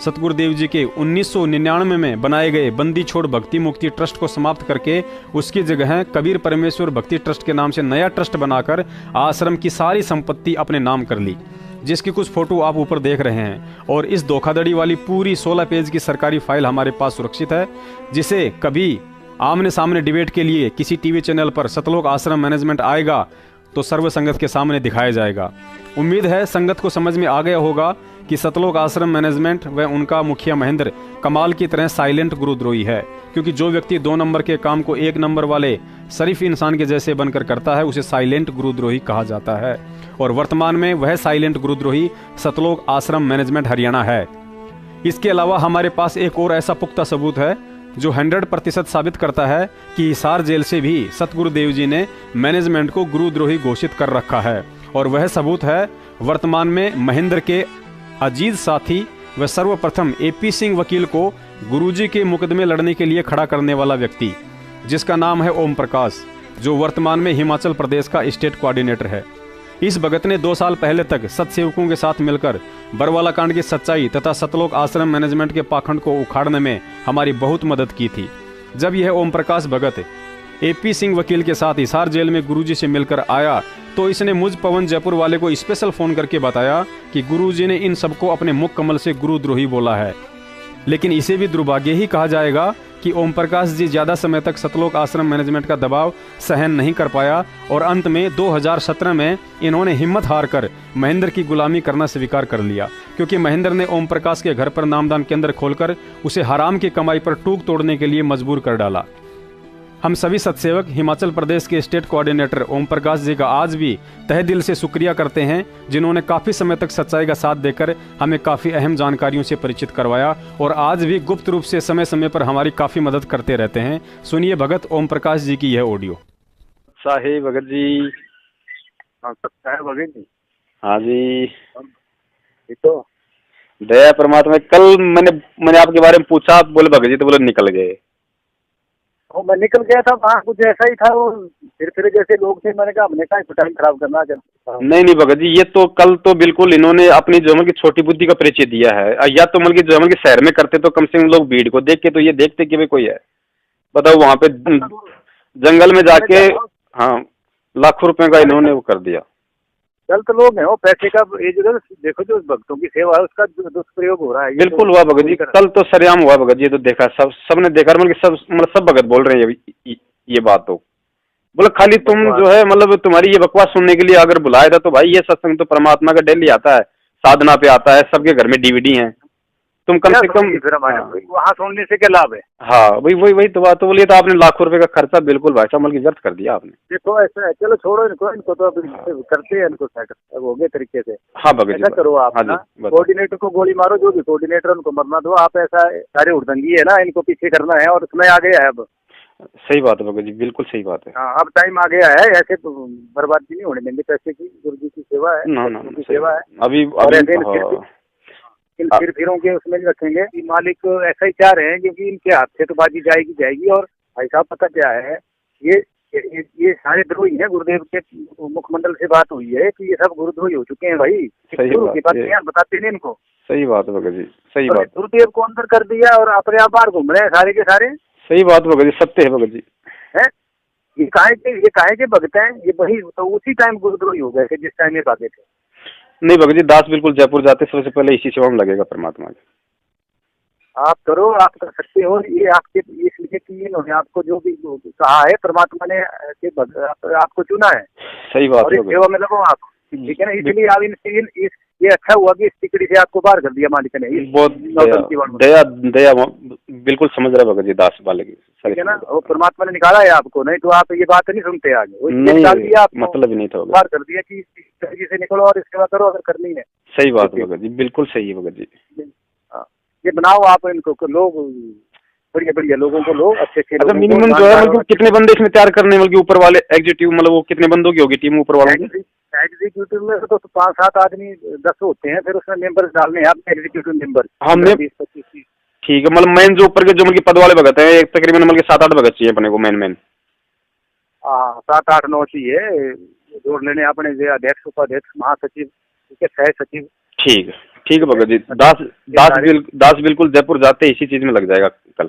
सतगुरुदेव जी के 1999 में बनाए गए बंदी छोड़ भक्ति मुक्ति ट्रस्ट को समाप्त करके उसकी जगह कबीर परमेश्वर भक्ति ट्रस्ट के नाम से नया ट्रस्ट बनाकर आश्रम की सारी संपत्ति अपने नाम कर ली, जिसकी कुछ फोटो आप ऊपर देख रहे हैं। और इस धोखाधड़ी वाली पूरी 16 पेज की सरकारी फाइल हमारे पास सुरक्षित है, जिसे कभी आमने सामने डिबेट के लिए किसी टीवी चैनल पर सतलोक आश्रम मैनेजमेंट आएगा तो सर्व संगत के सामने दिखाया जाएगा। उम्मीद है संगत को समझ में आ गया होगा कि सतलोक आश्रम मैनेजमेंट व उनका मुखिया महेंद्र कमाल की तरह साइलेंट गुरुद्रोही है, क्योंकि जो व्यक्ति 2 नंबर के काम को 1 नंबर वाले शरीफ इंसान के जैसे बनकर करता है उसे साइलेंट गुरुद्रोही कहा जाता है। और वर्तमान में वह साइलेंट गुरुद्रोही सतलोक आश्रम मैनेजमेंट हरियाणा है। इसके अलावा हमारे पास एक और ऐसा पुख्ता सबूत है जो 100% साबित करता है कि हिसार जेल से भी सतगुरुदेव जी ने मैनेजमेंट को गुरुद्रोही घोषित कर रखा है। और वह सबूत है वर्तमान में महेंद्र के अजीज साथी व सर्वप्रथम AP सिंह वकील को गुरुजी के मुकदमे लड़ने के लिए खड़ा करने वाला व्यक्ति, जिसका नाम है ओम प्रकाश, जो वर्तमान में हिमाचल प्रदेश का स्टेट कोऑर्डिनेटर है। इस भगत ने 2 साल पहले तक सत्सेवकों के साथ मिलकर बरवाला कांड की सच्चाई तथा सतलोक आश्रम मैनेजमेंट के पाखंड को उखाड़ने में हमारी बहुत मदद की थी। जब यह ओम प्रकाश भगत AP सिंह वकील के साथ हिसार जेल में गुरुजी से मिलकर आया तो इसने मुझ पवन जयपुर वाले को स्पेशल फोन करके बताया कि गुरुजी ने इन सबको अपने मुख कमल से गुरुद्रोही बोला है। लेकिन इसे भी दुर्भाग्य ही कहा जाएगा कि ओम प्रकाश जी ज्यादा समय तक सतलोक आश्रम मैनेजमेंट का दबाव सहन नहीं कर पाया और अंत में 2017 में इन्होंने हिम्मत हार कर महेंद्र की गुलामी करना स्वीकार कर लिया, क्योंकि महेंद्र ने ओम प्रकाश के घर पर नामदान केंद्र खोलकर उसे हराम की कमाई पर टूक तोड़ने के लिए मजबूर कर डाला। हम सभी सत्सेवक हिमाचल प्रदेश के स्टेट कोऑर्डिनेटर ओम प्रकाश जी का आज भी तहे दिल से शुक्रिया करते हैं, जिन्होंने काफ़ी समय तक सच्चाई का साथ देकर हमें काफ़ी अहम जानकारियों से परिचित करवाया और आज भी गुप्त रूप से समय समय पर हमारी काफ़ी मदद करते रहते हैं। सुनिए भगत ओम प्रकाश जी की यह ऑडियो। साहे भगत जी। हाँ सच्चा है भगत जी। हाँ जी, ये तो दया परमात्मा। कल मैंने आपके बारे में पूछा, आप बोले भगत जी, तो बोले निकल गए। वो मैं निकल गया था, वहाँ कुछ ऐसा ही था। वो फिर जैसे लोग थे, मैंने कहा हमने कहा टाइम खराब करना। नहीं भगत जी, ये तो कल तो बिल्कुल इन्होंने अपनी जो की छोटी बुद्धि का परिचय दिया है। या तो मतलब जो के शहर में करते तो कम से कम लोग भीड़ को देख के तो ये देखते कि भाई कोई है। बताओ वहाँ पे जंगल में जाके हाँ लाखों रुपए का इन्होंने वो कर दिया। गलत लोग हैं वो, पैसे का ये जो देखो जो भक्तों की सेवा है उसका दुष्प्रयोग हो रहा है। बिल्कुल हुआ भगत जी, कल तो सरेआम हुआ भगत जी। तो देखा, सबने देखा, मतलब सब भगत बोल रहे हैं ये बात। तो बोले खाली तुम जो है मतलब तुम्हारी ये बकवास सुनने के लिए अगर बुलाया था तो भाई ये सत्संग तो परमात्मा का डेली आता है, साधना पे आता है, सबके घर में डीवीडी है, तुम कम से कम फिर हमारे वहाँ सुनने से क्या लाभ है? हाँ वही तो बात। तो बोलिए तो आपने लाखों रुपए का खर्चा बिल्कुल भाई साहब व्यर्थ कर दिया आपने। देखो ऐसा है, चलो छोड़ो इनको तो अभी करते हैं इनको सेट अब हो गए तरीके से। हाँ भगत जी ऐसा करो आप हाँ ना, जी कोऑर्डिनेटर को गोली मारो, जो भी कोऑर्डिनेटर उनको मरना दो। आप ऐसा सारे उड़दंगी है ना, इनको पीछे करना है और समय आ गया है अब। सही बात है भगत जी, बिल्कुल सही बात है। हाँ अब टाइम आ गया है, ऐसे तो बर्बादी नहीं होने देंगे पैसे की, गुरु जी की सेवा है, ना की सेवा है। अभी और ऐसे इन फिरों के उसमें नहीं रखेंगे कि मालिक ऐसा ही चाह रहे हैं, क्योंकि इनके हाथ से तो बाजी जाएगी। और भाई साहब पता क्या है, ये सारे द्रोही हैं। गुरुदेव के मुखमंडल से बात हुई है कि ये सब गुरुद्रोही हो चुके हैं भाई। गुरु की बात क्या बताते नहीं इनको। सही बात है भगत जी, सही बात। गुरुदेव को अंदर कर दिया और अपने आप बाहर घूम रहे हैं सारे के सारे। सही बात भगत जी, सत्य है भगत जी। है ये काहे के भगत हैं, ये वही तो उसी टाइम गुरुद्रोही हो गए थे जिस टाइम ये भागे थे। नहीं भगत जी, दास बिल्कुल जयपुर जाते सबसे पहले इसी सेवा में लगेगा परमात्मा की। आप करो, आप कर सकते हो। ये आपके इसलिए कि इन्होंने आपको जो भी कहा है, परमात्मा ने आपको चुना है। सही बात और इस सेवा में लगो आप, ठीक है ना। इसलिए आप ये अच्छा हुआ कि इस टिकड़ी से आपको बाहर कर दिया मालिक ने। बहुत दया बिल्कुल समझ रहे भगत जी, दास वाले की, ठीक है ना। वो परमात्मा ने निकाला है आपको, नहीं तो आप ये बात नहीं सुनते आगे। वो निकाल दिया आपको, मतलब ही नहीं था, बाहर कर दिया कि इस तरीके से निकलो और सेवा करो अगर करनी है। सही बात है भगत जी, बिल्कुल सही है भगत जी। ये बनाओ आप इनको, लोग बढ़िया लोगों को लो, अच्छे अच्छा मिनिमम जो है मतलब कितने बंदे इसमें तैयार करने मतलब ऊपर वाले एग्जीक्यूटिव, मतलब वो कितने बंदों की होगी टीम ऊपर वालों की? एग्जीक्यूटिव में तो 5-7 आदमी 10 होते हैं, फिर उसमें मेंबर डालने हैं आप, एग्जीक्यूटिव मेंबर। हमने ठीक है, मतलब मेन जो ऊपर के जो मतलब पद वाले भगत हैं, एक तकरीबन मतलब 7-8 भगत चाहिए अपने को मेन। हाँ 7-8-9 चाहिए जोड़ लेने अपने, अध्यक्ष, उपाध्यक्ष, महासचिव, सह सचिव। ठीक है भगत जी। दास बिल्कुल जयपुर जाते इसी चीज में लग जाएगा कल।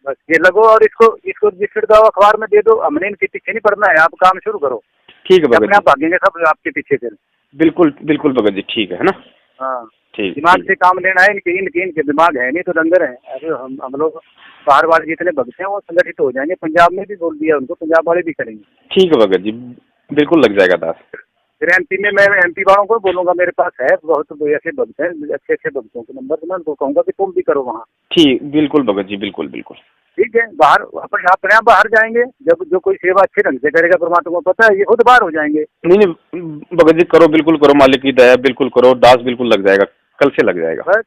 बस ये लगो और इसको बिस्किट दो, अखबार में दे दो। हमने इनके पीछे नहीं पड़ना है, आप काम शुरू करो। ठीक है भगत जी, आप भागेंगे सब आपके पीछे फिर। बिल्कुल भगत जी, ठीक है ना। हाँ ठीक, दिमाग से काम लेना है। इनके दिमाग है नहीं तो डंगर है। अरे हम लोग बाहर वाले जितने भगत हैं वो संगठित हो जाएंगे। पंजाब में भी बोल दिया उनको, पंजाब वाले भी करेंगे। ठीक है भगत जी, बिल्कुल लग जाएगा दास। फिर एमपी में मैं एमपी वालों को बोलूंगा, मेरे पास है बहुत ऐसे भक्त हैं, अच्छे भक्तों के नंबर, तो मैं उनको कहूंगा कि तुम भी करो वहाँ। ठीक, बिल्कुल भगत जी, बिल्कुल। ठीक है, बाहर अपने आप बाहर जाएंगे। जब जो कोई सेवा अच्छे ढंग से करेगा, परमात्मा को पता है, ये खुद बाहर हो जाएंगे। नहीं भगत जी, करो, बिल्कुल करो, मालिक की दया, बिल्कुल करो। दास बिल्कुल लग जाएगा, कल से लग जाएगा। बस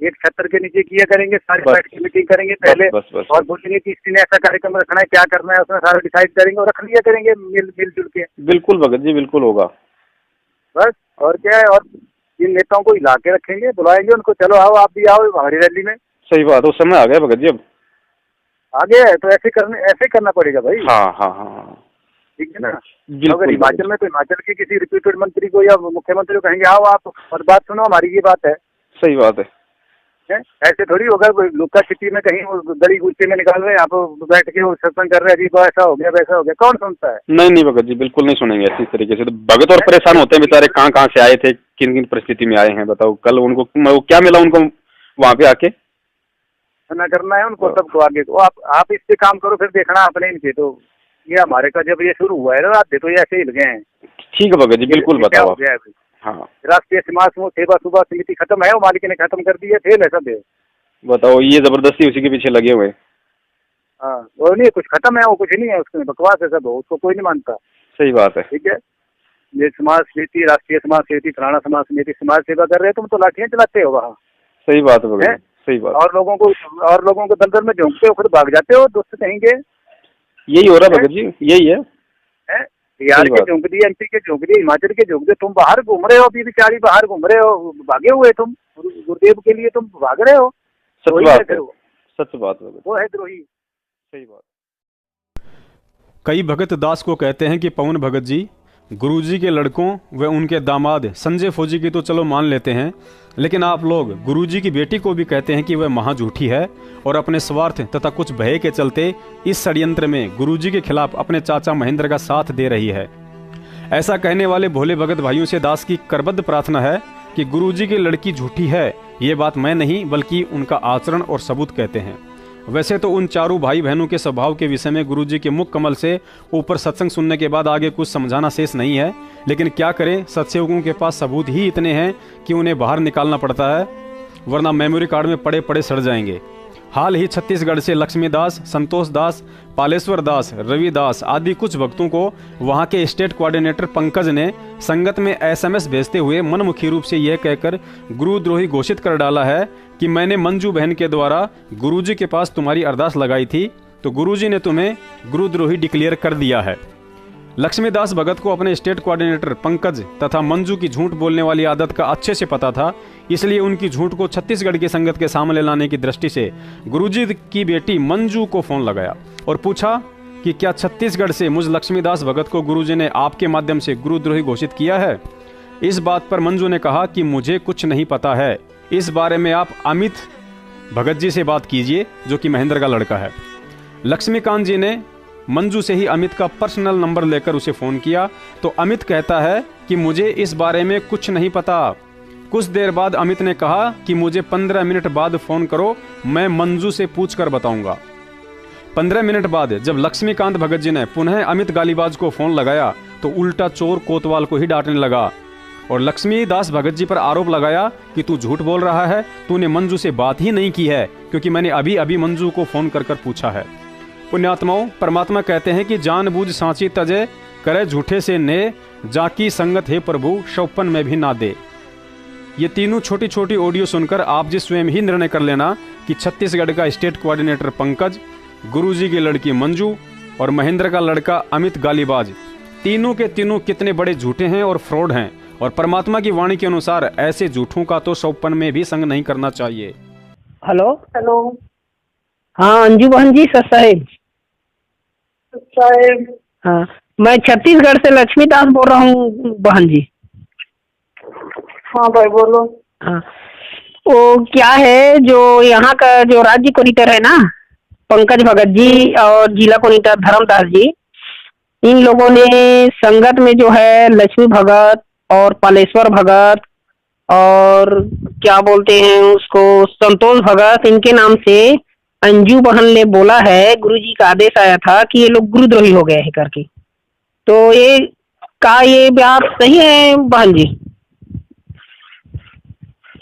एक छत्र के नीचे किया करेंगे, सारी बैठ की मीटिंग करेंगे पहले। बस। और बोलेंगे कि इसने ऐसा कार्यक्रम रखना है, क्या करना है, उसमें सारा डिसाइड करेंगे और रख लिया करेंगे मिलजुल के। बिल्कुल भगत जी, बिल्कुल होगा। बस और क्या है। और इन नेताओं को हिला के रखेंगे, बुलाएंगे उनको, चलो आओ आप भी आओ हमारी रैली में। सही बात, उस समय आ गया भगत जी, अब आ गया है तो ऐसे करना पड़ेगा भाई। हाँ ठीक है ना। अगर हिमाचल में तो हिमाचल के किसी रिप्यूटेड मंत्री को या मुख्यमंत्री को कहेंगे आओ आप और बात सुनो हमारी, ये बात है। सही बात है। ऐसे थोड़ी होगा लुक्का छिपी में कहीं गली गुस्से में निकाल रहे हैं, आप बैठ के सत्संग कर रहे हैं, अभी ऐसा हो गया वैसा हो गया, कौन सुनता है? नहीं भगत जी, बिल्कुल नहीं सुनेंगे ऐसी तरीके से। तो भगत और परेशान होते हैं बेचारे, कहाँ से आए थे, किन परिस्थिति में आए हैं, बताओ। कल उनको क्या मिला उनको वहाँ पे आके? ना करना है उनको सबको आगे। तो आप इस पे काम करो, फिर देखना अपने इनके। तो ये हमारे का जब ये शुरू हुआ है ना, तो ये ऐसे हिल गए हैं। ठीक है भगत जी, बिल्कुल बताओ। हाँ राष्ट्रीय समाज समूह सेवा सुबह समिति खत्म है, वो मालिक ने खत्म कर दी है, फेल है सब। बताओ, ये जबरदस्ती उसी के पीछे लगे हुए। हाँ वो नहीं, कुछ खत्म है, वो कुछ नहीं है, उसमें बकवास है सब, उसको कोई नहीं मानता। सही बात है। ठीक है, ये समाज समिति, राष्ट्रीय समाज समिति, फलाना समाज समिति, समाज सेवा कर रहे हो तुम, तो लाठियां चलाते हो वहाँ। सही बात है, सही बात। और लोगों को दलदल में झोंकते हो, फिर भाग जाते हो, दोस्त कहेंगे। यही हो रहा भगत जी, यही है। बिहार के झोंक दिए, एमपी के झोंक दिए, हिमाचल के झोंक दिए, तुम बाहर घूम रहे हो, अभी बेचारी बाहर घूम रहे हो, भागे हुए तुम गुरुदेव के लिए, तुम भाग रहे हो। सच बात है, वो है द्रोही। सही बात। कई भगत दास को कहते हैं कि पवन भगत जी, गुरुजी के लड़कों व उनके दामाद संजय फौजी की तो चलो मान लेते हैं, लेकिन आप लोग गुरुजी की बेटी को भी कहते हैं कि वह महाझूठी है और अपने स्वार्थ तथा कुछ भय के चलते इस षड्यंत्र में गुरुजी के खिलाफ अपने चाचा महेंद्र का साथ दे रही है। ऐसा कहने वाले भोले भगत भाइयों से दास की करबद्ध प्रार्थना है कि गुरुजी की लड़की झूठी है, ये बात मैं नहीं बल्कि उनका आचरण और सबूत कहते हैं। वैसे तो उन चारों भाई बहनों के स्वभाव के विषय में गुरुजी के मुख कमल से ऊपर सत्संग सुनने के बाद आगे कुछ समझाना शेष नहीं है, लेकिन क्या करें, सत्सेवकों के पास सबूत ही इतने हैं कि उन्हें बाहर निकालना पड़ता है, वरना मेमोरी कार्ड में पड़े पड़े सड़ जाएंगे। हाल ही छत्तीसगढ़ से लक्ष्मीदास, संतोष दास, पालेश्वर दास, रविदास आदि कुछ भक्तों को वहां के स्टेट कोऑर्डिनेटर पंकज ने संगत में एसएमएस भेजते हुए मनमुखी रूप से यह कहकर गुरुद्रोही घोषित कर डाला है कि मैंने मंजू बहन के द्वारा गुरुजी के पास तुम्हारी अरदास लगाई थी, तो गुरुजी ने तुम्हें गुरुद्रोही डिक्लेयर कर दिया है। लक्ष्मीदास भगत को अपने स्टेट कोऑर्डिनेटर पंकज तथा मंजू की झूठ बोलने वाली आदत का अच्छे से पता था, इसलिए उनकी झूठ को छत्तीसगढ़ की संगत के सामने लाने की दृष्टि से गुरुजी की बेटी मंजू को फोन लगाया और पूछा कि क्या छत्तीसगढ़ से मुझ लक्ष्मीदास भगत को गुरुजी ने आपके माध्यम से गुरुद्रोही घोषित किया है। इस बात पर मंजू ने कहा कि मुझे कुछ नहीं पता है, इस बारे में आप अमित भगत जी से बात कीजिए, जो कि महेंद्र का लड़का है। लक्ष्मीकांत जी ने मंजू से ही अमित का पर्सनल नंबर लेकर उसे फोन किया, तो अमित कहता है कि मुझे इस बारे में कुछ नहीं पता। कुछ देर बाद अमित ने कहा कि मुझे 15 मिनट बाद फोन करो, मैं मंजू से पूछ कर बताऊंगा। 15 मिनट बाद जब लक्ष्मीकांत भगत जी ने पुनः अमित गालीबाज को फोन लगाया तो उल्टा चोर कोतवाल को ही डांटने लगा और लक्ष्मीदास भगत जी पर आरोप लगाया कि तू झूठ बोल रहा है, तूने मंजू से बात ही नहीं की है, क्योंकि मैंने अभी अभी मंजू को फोन कर पूछा है। पुण्यात्माओं, परमात्मा कहते हैं कि जानबूझ सांची तजे करे झूठे से ने, जाकी संगत है प्रभु शौपन में भी ना दे। ये तीनों छोटी छोटी ऑडियो सुनकर आप जी स्वयं ही निर्णय कर लेना कि छत्तीसगढ़ का स्टेट कोऑर्डिनेटर पंकज, गुरुजी की लड़की मंजू और महेंद्र का लड़का अमित गालीबाज तीनों के तीनों कितने बड़े झूठे हैं और फ्रॉड हैं, और परमात्मा की वाणी के अनुसार ऐसे झूठों का तो शौपन में भी संग नहीं करना चाहिए। हेलो हेलो, हाँ अंजू बहन जी, सर साहेब साहेब, हाँ मैं छत्तीसगढ़ से लक्ष्मीदास बोल रहा हूँ बहन जी। हाँ भाई बोलो। हाँ वो क्या है, जो यहाँ का जो राज्य कोऑर्डिनेटर है ना पंकज भगत जी और जिला कोऑर्डिनेटर धर्मदास जी, इन लोगों ने संगत में जो है लक्ष्मी भगत और पालेश्वर भगत और क्या बोलते हैं उसको संतोष भगत, इनके नाम से अंजू बहन ने बोला है, गुरुजी का आदेश आया था कि ये लोग गुरुद्रोही हो गए हैं करके। तो ये बात सही है बहन जी?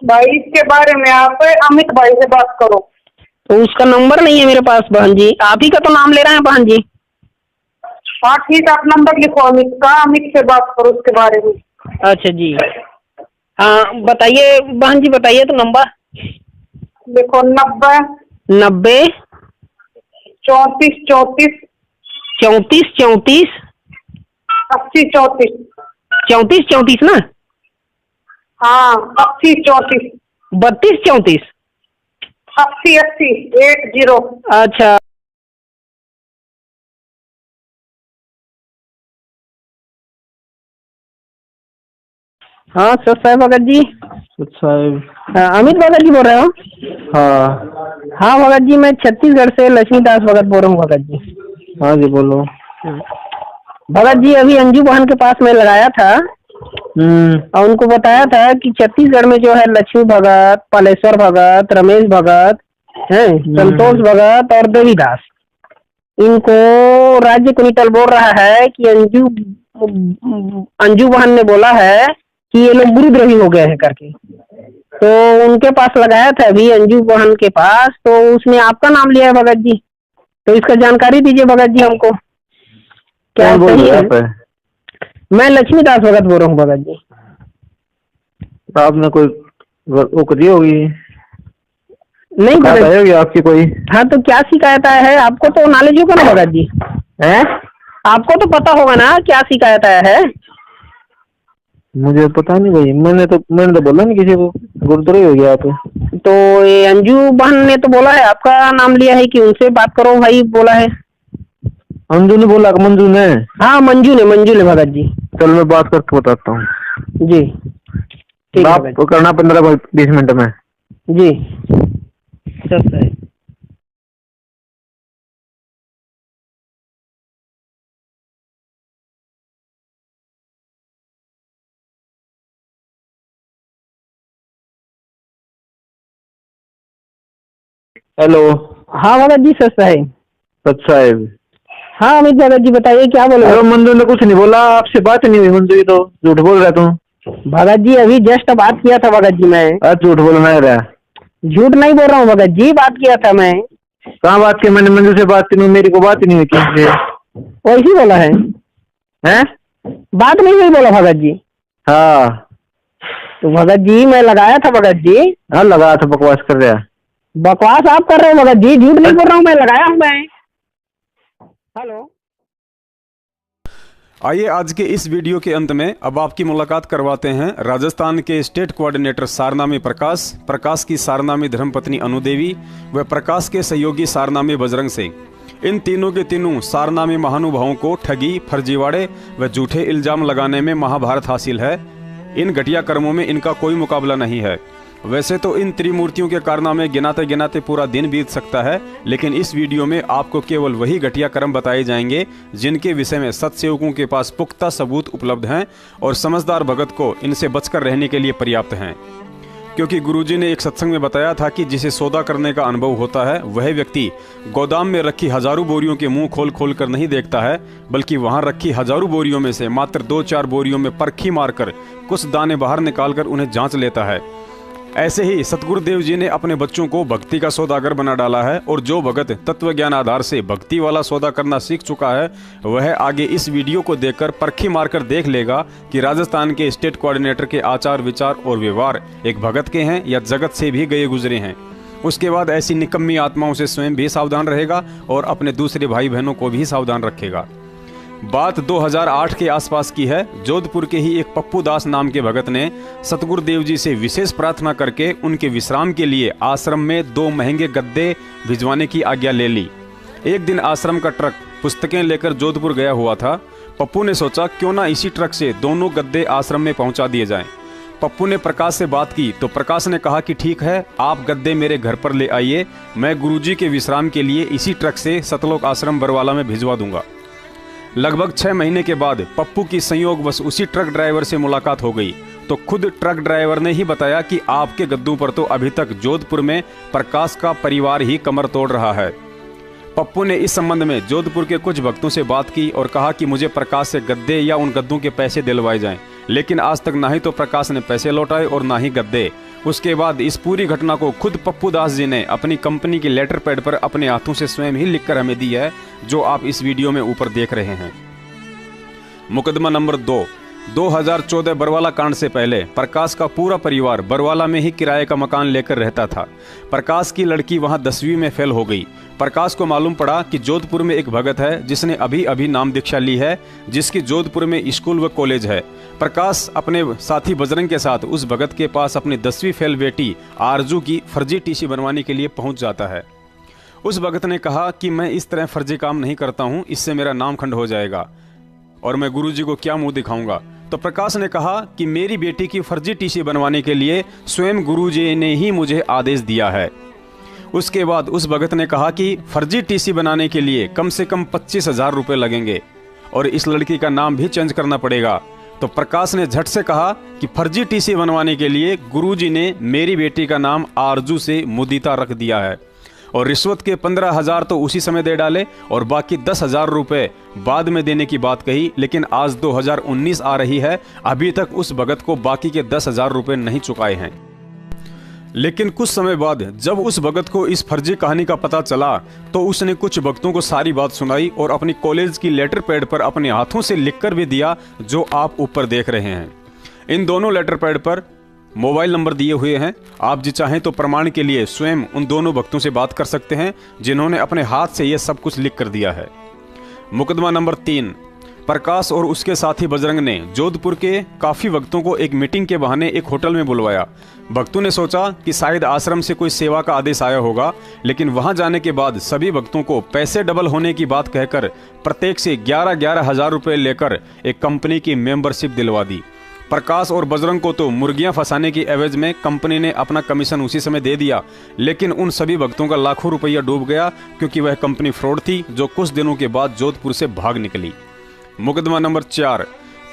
भाई इसके बारे में आप अमित भाई से बात करो। तो उसका नंबर नहीं है मेरे पास बहन जी, आप ही का तो नाम ले रहे हैं बहन जी। हाँ ठीक है, आप नंबर लिखो अमित का, अमित से बात करो उसके बारे में। अच्छा जी, हाँ बताइए बहन जी, बताइए तो नंबर। देखो 90 34 34 34 34 80 34 34 34 ना? हाँ 80 34 32 34 80 80 80। अच्छा हाँ सर साहब भगत जी। साहब अमित भगत जी बोल रहे हो? हाँ हाँ भगत जी, मैं छत्तीसगढ़ से लक्ष्मीदास भगत बोल रहा हूँ भगत जी। हाँ जी बोलो। भगत जी अभी अंजू बहन के पास मैं लगाया था और उनको बताया था कि छत्तीसगढ़ में जो है लक्ष्मी भगत, पालेश्वर भगत, रमेश भगत है, संतोष भगत और देवीदास, इनको राज्य कुनिटल बोल रहा है कि अंजू बहन ने बोला है कि ये लोग गुरुद्रोही हो गए हैं करके। तो उनके पास लगाया था अभी अंजू बहन के पास, तो उसने आपका नाम लिया है भगत जी। तो इसका जानकारी दीजिए भगत जी हमको, क्या सही है? मैं लक्ष्मीदास भगत बोल रहा हूँ भगत जी। आपने कोई वो करी होगी? नहीं भगत होगी आपकी कोई? हाँ तो क्या शिकायत आया है? आपको तो नॉलेज होगा ना भगत जी, हैं? आपको तो पता होगा ना क्या शिकायत आया है? मुझे पता नहीं भाई, मैंने तो बोला नहीं किसी को गुरुद्रोही हो गया। तो ये अंजू बहन ने तो बोला है, आपका नाम लिया है कि उनसे बात करो भाई, बोला है। अंजू ने बोला? मंजू ने? हाँ मंजू ने भगत जी। चल मैं बात करके बताता हूँ जी। ठीक है, आप करना 15-20 मिनट में जी। सब है। हेलो। हाँ भगत जी, सच साहेब। सच साहेब। हाँ अमित भगत जी बताइए क्या बोल रहे अरे मंजू ने कुछ नहीं बोला, आपसे बात नहीं हुई मंजू की, तो झूठ बोल रहा तू। भगत जी अभी जस्ट बात किया था भगत जी मैं। झूठ बोलना है रहा। झूठ नहीं बोल रहा हूँ भगत जी, बात किया था मैं। कहाँ बात की? मैंने मंजू से बात की, मेरी को बात ही नहीं हुई किसी से। वैसी बोला है? हैं? बात नहीं हुई बोला भगत जी? हाँ तो भगत जी मैं लगाया था भगत जी। हाँ लगाया था, बकवास कर रहा है। बकवास आप कर रहे हो भगत जी, झूठ नहीं बोल रहा हूँ मैं, लगाया हूँ मैं। हेलो। आइए आज के इस वीडियो के अंत में अब आपकी मुलाकात करवाते हैं राजस्थान के स्टेट कोऑर्डिनेटर सारनामी प्रकाश, प्रकाश की सारनामी धर्मपत्नी अनुदेवी व प्रकाश के सहयोगी सारनामी बजरंग से। इन तीनों के तीनों सारनामी महानुभावों को ठगी, फर्जीवाड़े व झूठे इल्जाम लगाने में महाभारत हासिल है। इन घटिया कर्मों में इनका कोई मुकाबला नहीं है। वैसे तो इन त्रिमूर्तियों के कारनामे गिनाते गिनाते पूरा दिन बीत सकता है, लेकिन इस वीडियो में आपको केवल वही घटिया कर्म बताए जाएंगे जिनके विषय में सत्सेवकों के पास पुख्ता सबूत उपलब्ध हैं और समझदार भगत को इनसे बचकर रहने के लिए पर्याप्त हैं। क्योंकि गुरुजी ने एक सत्संग में बताया था कि जिसे सौदा करने का अनुभव होता है वह व्यक्ति गोदाम में रखी हजारों बोरियों के मुंह खोल खोल कर नहीं देखता है, बल्कि वहां रखी हजारों बोरियों में से मात्र 2-4 बोरियों में परखी मारकर कुछ दाने बाहर निकालकर उन्हें जांच लेता है। ऐसे ही सतगुरुदेव जी ने अपने बच्चों को भक्ति का सौदागर बना डाला है, और जो भगत तत्व ज्ञान आधार से भक्ति वाला सौदा करना सीख चुका है वह आगे इस वीडियो को देखकर परखी मारकर देख लेगा कि राजस्थान के स्टेट कोऑर्डिनेटर के आचार विचार और व्यवहार एक भगत के हैं या जगत से भी गए गुजरे हैं। उसके बाद ऐसी निकम्मी आत्माओं से स्वयं भी सावधान रहेगा और अपने दूसरे भाई बहनों को भी सावधान रखेगा। बात 2008 के आसपास की है। जोधपुर के ही एक पप्पू दास नाम के भगत ने सतगुरुदेव जी से विशेष प्रार्थना करके उनके विश्राम के लिए आश्रम में 2 महंगे गद्दे भिजवाने की आज्ञा ले ली। एक दिन आश्रम का ट्रक पुस्तकें लेकर जोधपुर गया हुआ था। पप्पू ने सोचा क्यों ना इसी ट्रक से दोनों गद्दे आश्रम में पहुंचा दिए जाएं। पप्पू ने प्रकाश से बात की तो प्रकाश ने कहा कि ठीक है, आप गद्दे मेरे घर पर ले आइए, मैं गुरुजी के विश्राम के लिए इसी ट्रक से सतलोक आश्रम बरवाला में भिजवा दूंगा। लगभग 6 महीने के बाद पप्पू की संयोगवश उसी ट्रक ड्राइवर से मुलाकात हो गई तो खुद ट्रक ड्राइवर ने ही बताया कि आपके गद्दों पर तो अभी तक जोधपुर में प्रकाश का परिवार ही कमर तोड़ रहा है। पप्पू ने इस संबंध में जोधपुर के कुछ भक्तों से बात की और कहा कि मुझे प्रकाश से गद्दे या उन गद्दों के पैसे दिलवाए जाएं, लेकिन आज तक ना ही तो प्रकाश ने पैसे लौटाए और ना ही गद्दे। उसके बाद इस पूरी घटना को खुद पप्पू दास जी ने अपनी कंपनी के लेटर पैड पर अपने हाथों से स्वयं ही लिखकर हमें दी है, जो आप इस वीडियो में ऊपर देख रहे हैं। मुकदमा नंबर 2। 2014 बरवाला कांड से पहले प्रकाश का पूरा परिवार बरवाला में ही किराए का मकान लेकर रहता था। प्रकाश की लड़की वहां 10वीं में फेल हो गई। प्रकाश को मालूम पड़ा कि जोधपुर में एक भगत है जिसने अभी अभी नाम दीक्षा ली है, जिसकी जोधपुर में स्कूल व कॉलेज है। प्रकाश अपने साथी बजरंग के साथ उस भगत के पास अपनी 10वीं फेल बेटी आरजू की फर्जी टीसी बनवाने के लिए पहुंच जाता है। उस भगत ने कहा कि मैं इस तरह फर्जी काम नहीं करता हूं, इससे मेरा नाम खंड हो जाएगा और मैं गुरुजी को क्या मुंह दिखाऊंगा। तो प्रकाश ने कहा कि मेरी बेटी की फर्जी टीसी बनवाने के लिए स्वयं गुरुजी ने ही मुझे आदेश दिया है। उसके बाद उस भगत ने कहा कि फर्जी टीसी बनाने के लिए कम से कम 25,000 रुपये लगेंगे और इस लड़की का नाम भी चेंज करना पड़ेगा। तो प्रकाश ने झट से कहा कि फर्जी टीसी बनवाने के लिए गुरुजी ने मेरी बेटी का नाम आरजू से मुदीता रख दिया है और रिश्वत के 15,000 तो उसी समय दे डाले और बाकी 10,000 रुपये बाद में देने की बात कही। लेकिन आज 2019 आ रही है, अभी तक उस भगत को बाकी के 10,000 रुपये नहीं चुकाए हैं। लेकिन कुछ समय बाद जब उस भगत को इस फर्जी कहानी का पता चला तो उसने कुछ भक्तों को सारी बात सुनाई और अपनी कॉलेज की लेटर पैड पर अपने हाथों से लिखकर भी दिया, जो आप ऊपर देख रहे हैं। इन दोनों लेटर पैड पर मोबाइल नंबर दिए हुए हैं। आप जी चाहें तो प्रमाण के लिए स्वयं उन दोनों भक्तों से बात कर सकते हैं जिन्होंने अपने हाथ से यह सब कुछ लिख कर दिया है। मुकदमा नंबर 3। प्रकाश और उसके साथी बजरंग ने जोधपुर के काफी भक्तों को एक मीटिंग के बहाने एक होटल में बुलवाया। भक्तों ने सोचा कि शायद आश्रम से कोई सेवा का आदेश आया होगा, लेकिन वहां जाने के बाद सभी भक्तों को पैसे डबल होने की बात कहकर प्रत्येक से 11-11 हजार रुपये लेकर एक कंपनी की मेंबरशिप दिलवा दी। प्रकाश और बजरंग को तो मुर्गियां फंसाने की एवज में कंपनी ने अपना कमीशन उसी समय दे दिया, लेकिन उन सभी भक्तों का लाखों रुपया डूब गया क्योंकि वह कंपनी फ्रॉड थी, जो कुछ दिनों के बाद जोधपुर से भाग निकली। मुकदमा नंबर 4।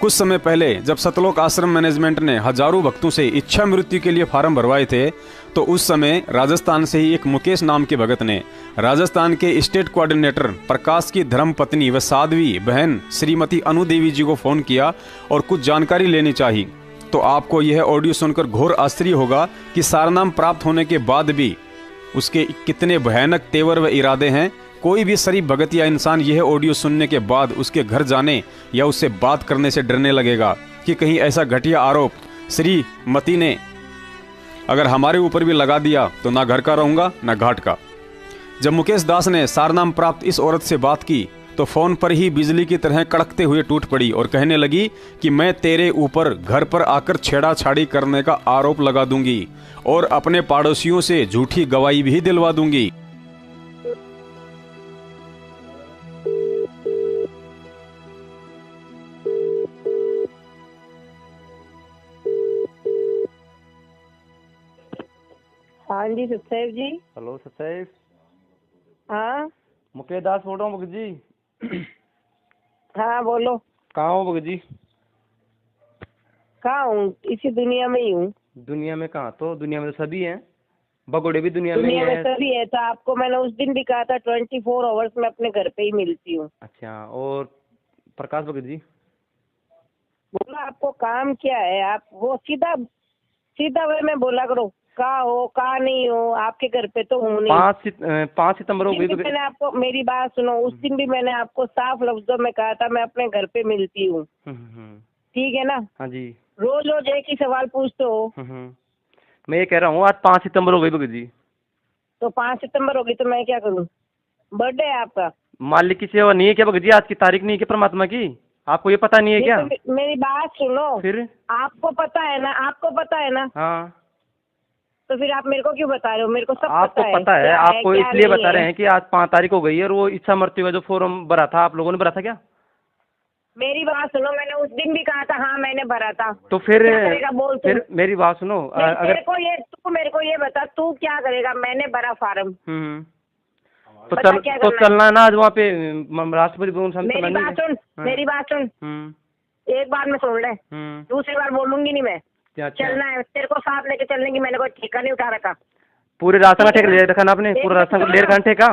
कुछ समय पहले जब सतलोक आश्रम मैनेजमेंट ने हजारों भक्तों से इच्छा मृत्यु के लिए फार्म भरवाए थे, तो उस समय राजस्थान से ही एक मुकेश नाम के भगत ने राजस्थान के स्टेट कोऑर्डिनेटर प्रकाश की धर्मपत्नी व साध्वी बहन श्रीमती अनु देवी जी को फोन किया और कुछ जानकारी लेनी चाहिए। तो आपको यह ऑडियो सुनकर घोर आश्चर्य होगा कि सारनाम प्राप्त होने के बाद भी उसके कितने भयानक तेवर व इरादे हैं। कोई भी शरीफ भगत या इंसान यह ऑडियो सुनने के बाद उसके घर जाने या उससे बात करने से डरने लगेगा कि कहीं ऐसा घटिया आरोप श्रीमती ने अगर हमारे ऊपर भी लगा दिया तो ना घर का रहूंगा ना घाट का। जब मुकेश दास ने सारनाम प्राप्त इस औरत से बात की तो फोन पर ही बिजली की तरह कड़कते हुए टूट पड़ी और कहने लगी कि मैं तेरे ऊपर घर पर आकर छेड़ाछाड़ी करने का आरोप लगा दूंगी और अपने पड़ोसियों से झूठी गवाही भी दिलवा दूंगी। हाँ जी सतसेव जी। हेलो सतसेव। हाँ मुकेश दास बोल रहा हूँ भगत जी। हाँ बोलो। कहाँ हो भगत जी? कहाँ हूँ? इसी दुनिया में ही हूँ। दुनिया में कहाँ? तो दुनिया में तो सभी हैं, भगोड़े भी दुनिया में हैं। सभी है। तो आपको मैंने उस दिन भी कहा था 24 आवर्स में अपने घर पे ही मिलती हूँ। अच्छा, और प्रकाश भगत जी बोला आपको काम क्या है? आप वो सीधा सीधा वे में बोला करो, कहाँ हो कहाँ नहीं हो, आपके घर पे तो हूँ नहीं। 5 सितंबर हो गई। मैंने आपको, मेरी बात सुनो, उस दिन भी मैंने आपको साफ लफ्जों में कहा था मैं अपने घर पे मिलती हूँ। ठीक है ना? हाँ जी। रोज रोज एक ही सवाल पूछते हो। मैं ये कह रहा हूँ आज 5 सितंबर हो गई भगत जी। तो 5 सितंबर होगी तो मैं क्या करूँ? बर्थडे है आपका। मालिक की सेवा नहीं है क्या भगत जी? आज की तारीख नहीं है क्या परमात्मा की? आपको ये पता नहीं है क्या? मेरी बात सुनो। फिर आपको पता है ना? आपको पता है ना? हाँ, तो फिर आप मेरे को क्यों बता रहे हो? मेरे को सब आपको पता है। आपको इसलिए बता रहे हैं कि आज 5 तारीख हो गई है और वो इच्छा मृत्यु का जो फॉर्म भरा था आप लोगों ने भरा था क्या? मेरी बात सुनो, मैंने उस दिन भी कहा था हाँ मैंने भरा था। तो फिर बोल फिर मेरी बात सुनो। अगर मेरे को ये बता तू क्या करेगा? मैंने भरा फार्म। तो चलना ना आज वहाँ पे राष्ट्रपति भवन सामने। मेरी बात सुन। एक बार में सुन ले, दूसरी बार बोलूंगी नहीं मैं। चलना है तेरे को साथ लेके चलने की मैंने कोई ठेका नहीं उठा रखा। पूरे राजस्थान का ठेका ले रखा ना आपने? पूरा राजस्थान ले रखा ठेका?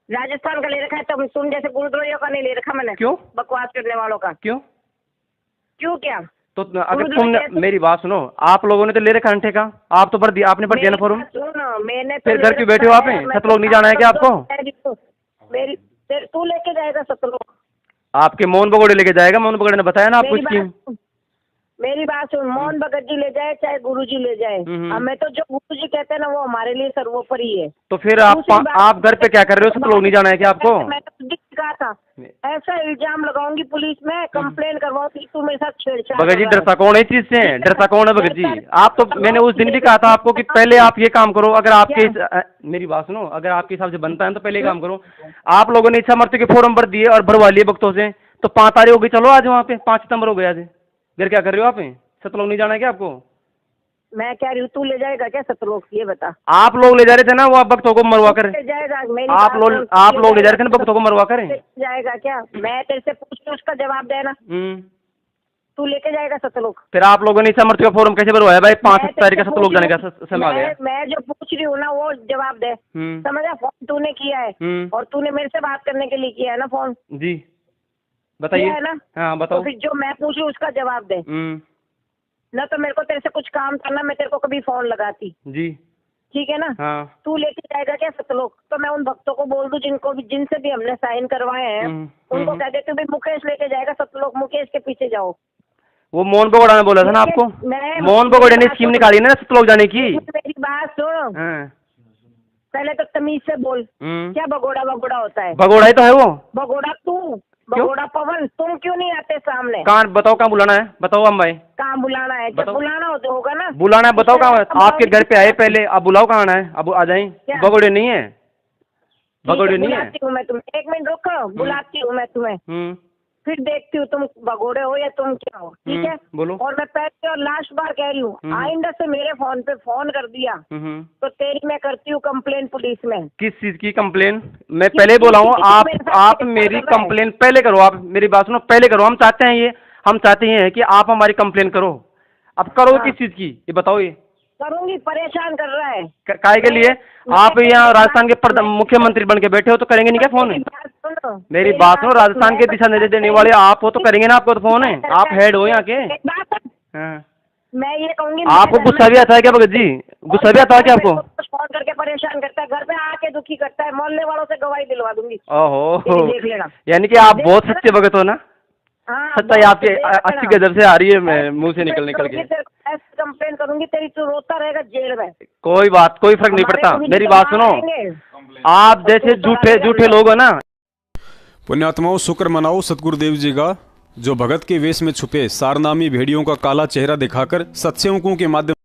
राजस्थान का ले रखा है, तो तुम जैसे गुरुद्वारों का नहीं ले रखा मैंने। क्यों? बकवास करने वालों का। क्यों क्या? तो अगर तुमने मेरी बात सुनो, आप लोगों ने तो ले रखा ठेका, आप तो भर दिया, आपने भर दिया ना फॉर्म। मैंने फिर घर क्यों बैठे हो आप? सतलोक नहीं जाना है क्या आपको? तू लेके जाएगा सतलोक? आपके मोहन बगोड़े लेके जाएगा। मोहन बगोड़े ने बताया ना आपको स्कीम। मेरी बात सुन, मोहन भगत जी ले जाए चाहे गुरुजी ले जाए, हमें तो जो गुरुजी कहते हैं ना वो हमारे लिए सर्वोपरि है। तो फिर आप घर पे क्या कर रहे हो? सतलोक नहीं जाना है क्या आपको? मैंने कहा था ऐसा इल्जाम लगाऊंगी पुलिस में, कंप्लेन करवाऊंगी तू मेरे साथ छेड़छाड़। भगत जी डरता कौन है इस चीज से? डरता कौन है भगत जी? आप तो मैंने उस दिन भी कहा था आपको कि पहले आप ये काम करो। अगर आपके मेरी बात सुनो, अगर आपके हिसाब से बनता है तो पहले काम करो। आप लोगों ने इच्छा मृत्यु के फॉर्म भर दिए और भरवा लिए भक्तों से, तो 5 तारीख हो गई। चलो आज वहाँ पे 5 सितंबर हो गया। आज घर क्या कर रहे हो आप? सतलोक नहीं जाना है क्या आपको? मैं कह रही हूँ तू ले जाएगा क्या सतलोक? ये बता। आप लोग ले जा रहे थे ना वो भक्तों को मरवा कर। जाएगा आप लोग ले जा रहे थे ना भक्तों को मरवा कर। जाएगा क्या? मैं तेरे से पूछ के उसका जवाब देना। तू लेके जाएगा सतलोक? फिर आप लोगों ने इच्छा मृत्यु का फॉर्म कैसे भरवाया भाई? 5 तारीख का सतलोक जाने का समय आ गया। मैं जो पूछ रही हूँ ना वो जवाब दे। समझा? फोन तूने किया है और तूने मेरे से बात करने के लिए किया है ना फोन? जी बताइए। है ना? हाँ बताओ। तो फिर जो मैं पूछ रही हूँ उसका जवाब दे। ना तो मेरे को तेरे से कुछ काम करना, मैं तेरे को कभी फोन लगाती। जी ठीक है ना? हाँ। तू लेके जाएगा क्या सतलोक? तो मैं उन भक्तों को बोल दूं जिनसे भी हमने साइन करवाए हैं, उनको कह देते भाई मुकेश लेके जाएगा सतलोक, मुकेश के पीछे जाओ। वो मोहन बगोड़ा ने बोला था ना आपको? मोहन बगोड़ा ने स्कीम निकाली ना सतलोक जाने की। मेरी बात सुनो, पहले तो तमीज से बोल। क्या भगोड़ा होता है? भगोड़ा ही तो है वो। भगोड़ा तू, भगोड़ा पवन, तुम क्यों नहीं आते सामने? कहाँ बताओ, कहाँ बुलाना है बताओ हम भाई। कहाँ बुलाना है? जब बुलाना होगा ना। बुलाना है बताओ कहाँ? आपके घर पे आए पहले, अब बुलाओ कहाँ आना है? अब आ जाए। भगोड़े नहीं है, भगोड़े नहीं है। बुलाती हूँ मैं तुम्हें, 1 मिनट रुको, बुलाती हूँ मैं तुम्हें, फिर देखती हूँ तुम भगोड़े हो या तुम क्या हो। ठीक है? बोलो। और मैं पहले और लास्ट बार कह रही हूँ, आइंदा से मेरे फोन पे फोन कर दिया तो तेरी मैं करती हूँ कंप्लेन पुलिस में। किस चीज की कंप्लेन? मैं पहले बोला हूँ आप मेरी कंप्लेन पहले करो। आप मेरी बात सुनो, पहले करो। हम चाहते हैं ये हम चाहते हैं कि आप हमारी कंप्लेन करो। अब करोगे किस चीज की ये बताओ। ये करूंगी, परेशान कर रहा है। काहे के लिए? आप यहाँ राजस्थान के मुख्यमंत्री बन के बैठे हो तो करेंगे नहीं क्या फोन? मेरी बात सुनो, राजस्थान के दिशा निर्देश देने वाले आप हो तो करेंगे ना आपको तो फोन है। आप हेड हो यहाँ के। हाँ। मैं ये कहूंगी, आपको गुस्सा भी आता है क्या भगत जी? गुस्सा भी आता है क्या आपको? फोन करके परेशान करता है, घर पे आके दुखी करता है, मोहल्ले वालों से गवाही दिलवा दूंगी। ओहो, देख लेना। यानी कि आप बहुत सच्चे भगत हो ना? हाँ, सच्चाई आपके अच्छी गजब से आ रही है, मैं मुंह से निकल के। कंप्लेन करूंगी तेरी, तू रोता रहेगा जेल में। कोई बात, कोई फर्क नहीं पड़ता। मेरी बात सुनो, आप जैसे झूठे लोग हो ना। पुण्यात्माओं, शुक्र मनाओ सतगुरुदेव जी का, जो भगत के वेश में छुपे सारनामी भेड़ियों का काला चेहरा दिखाकर सत्संगों के माध्यम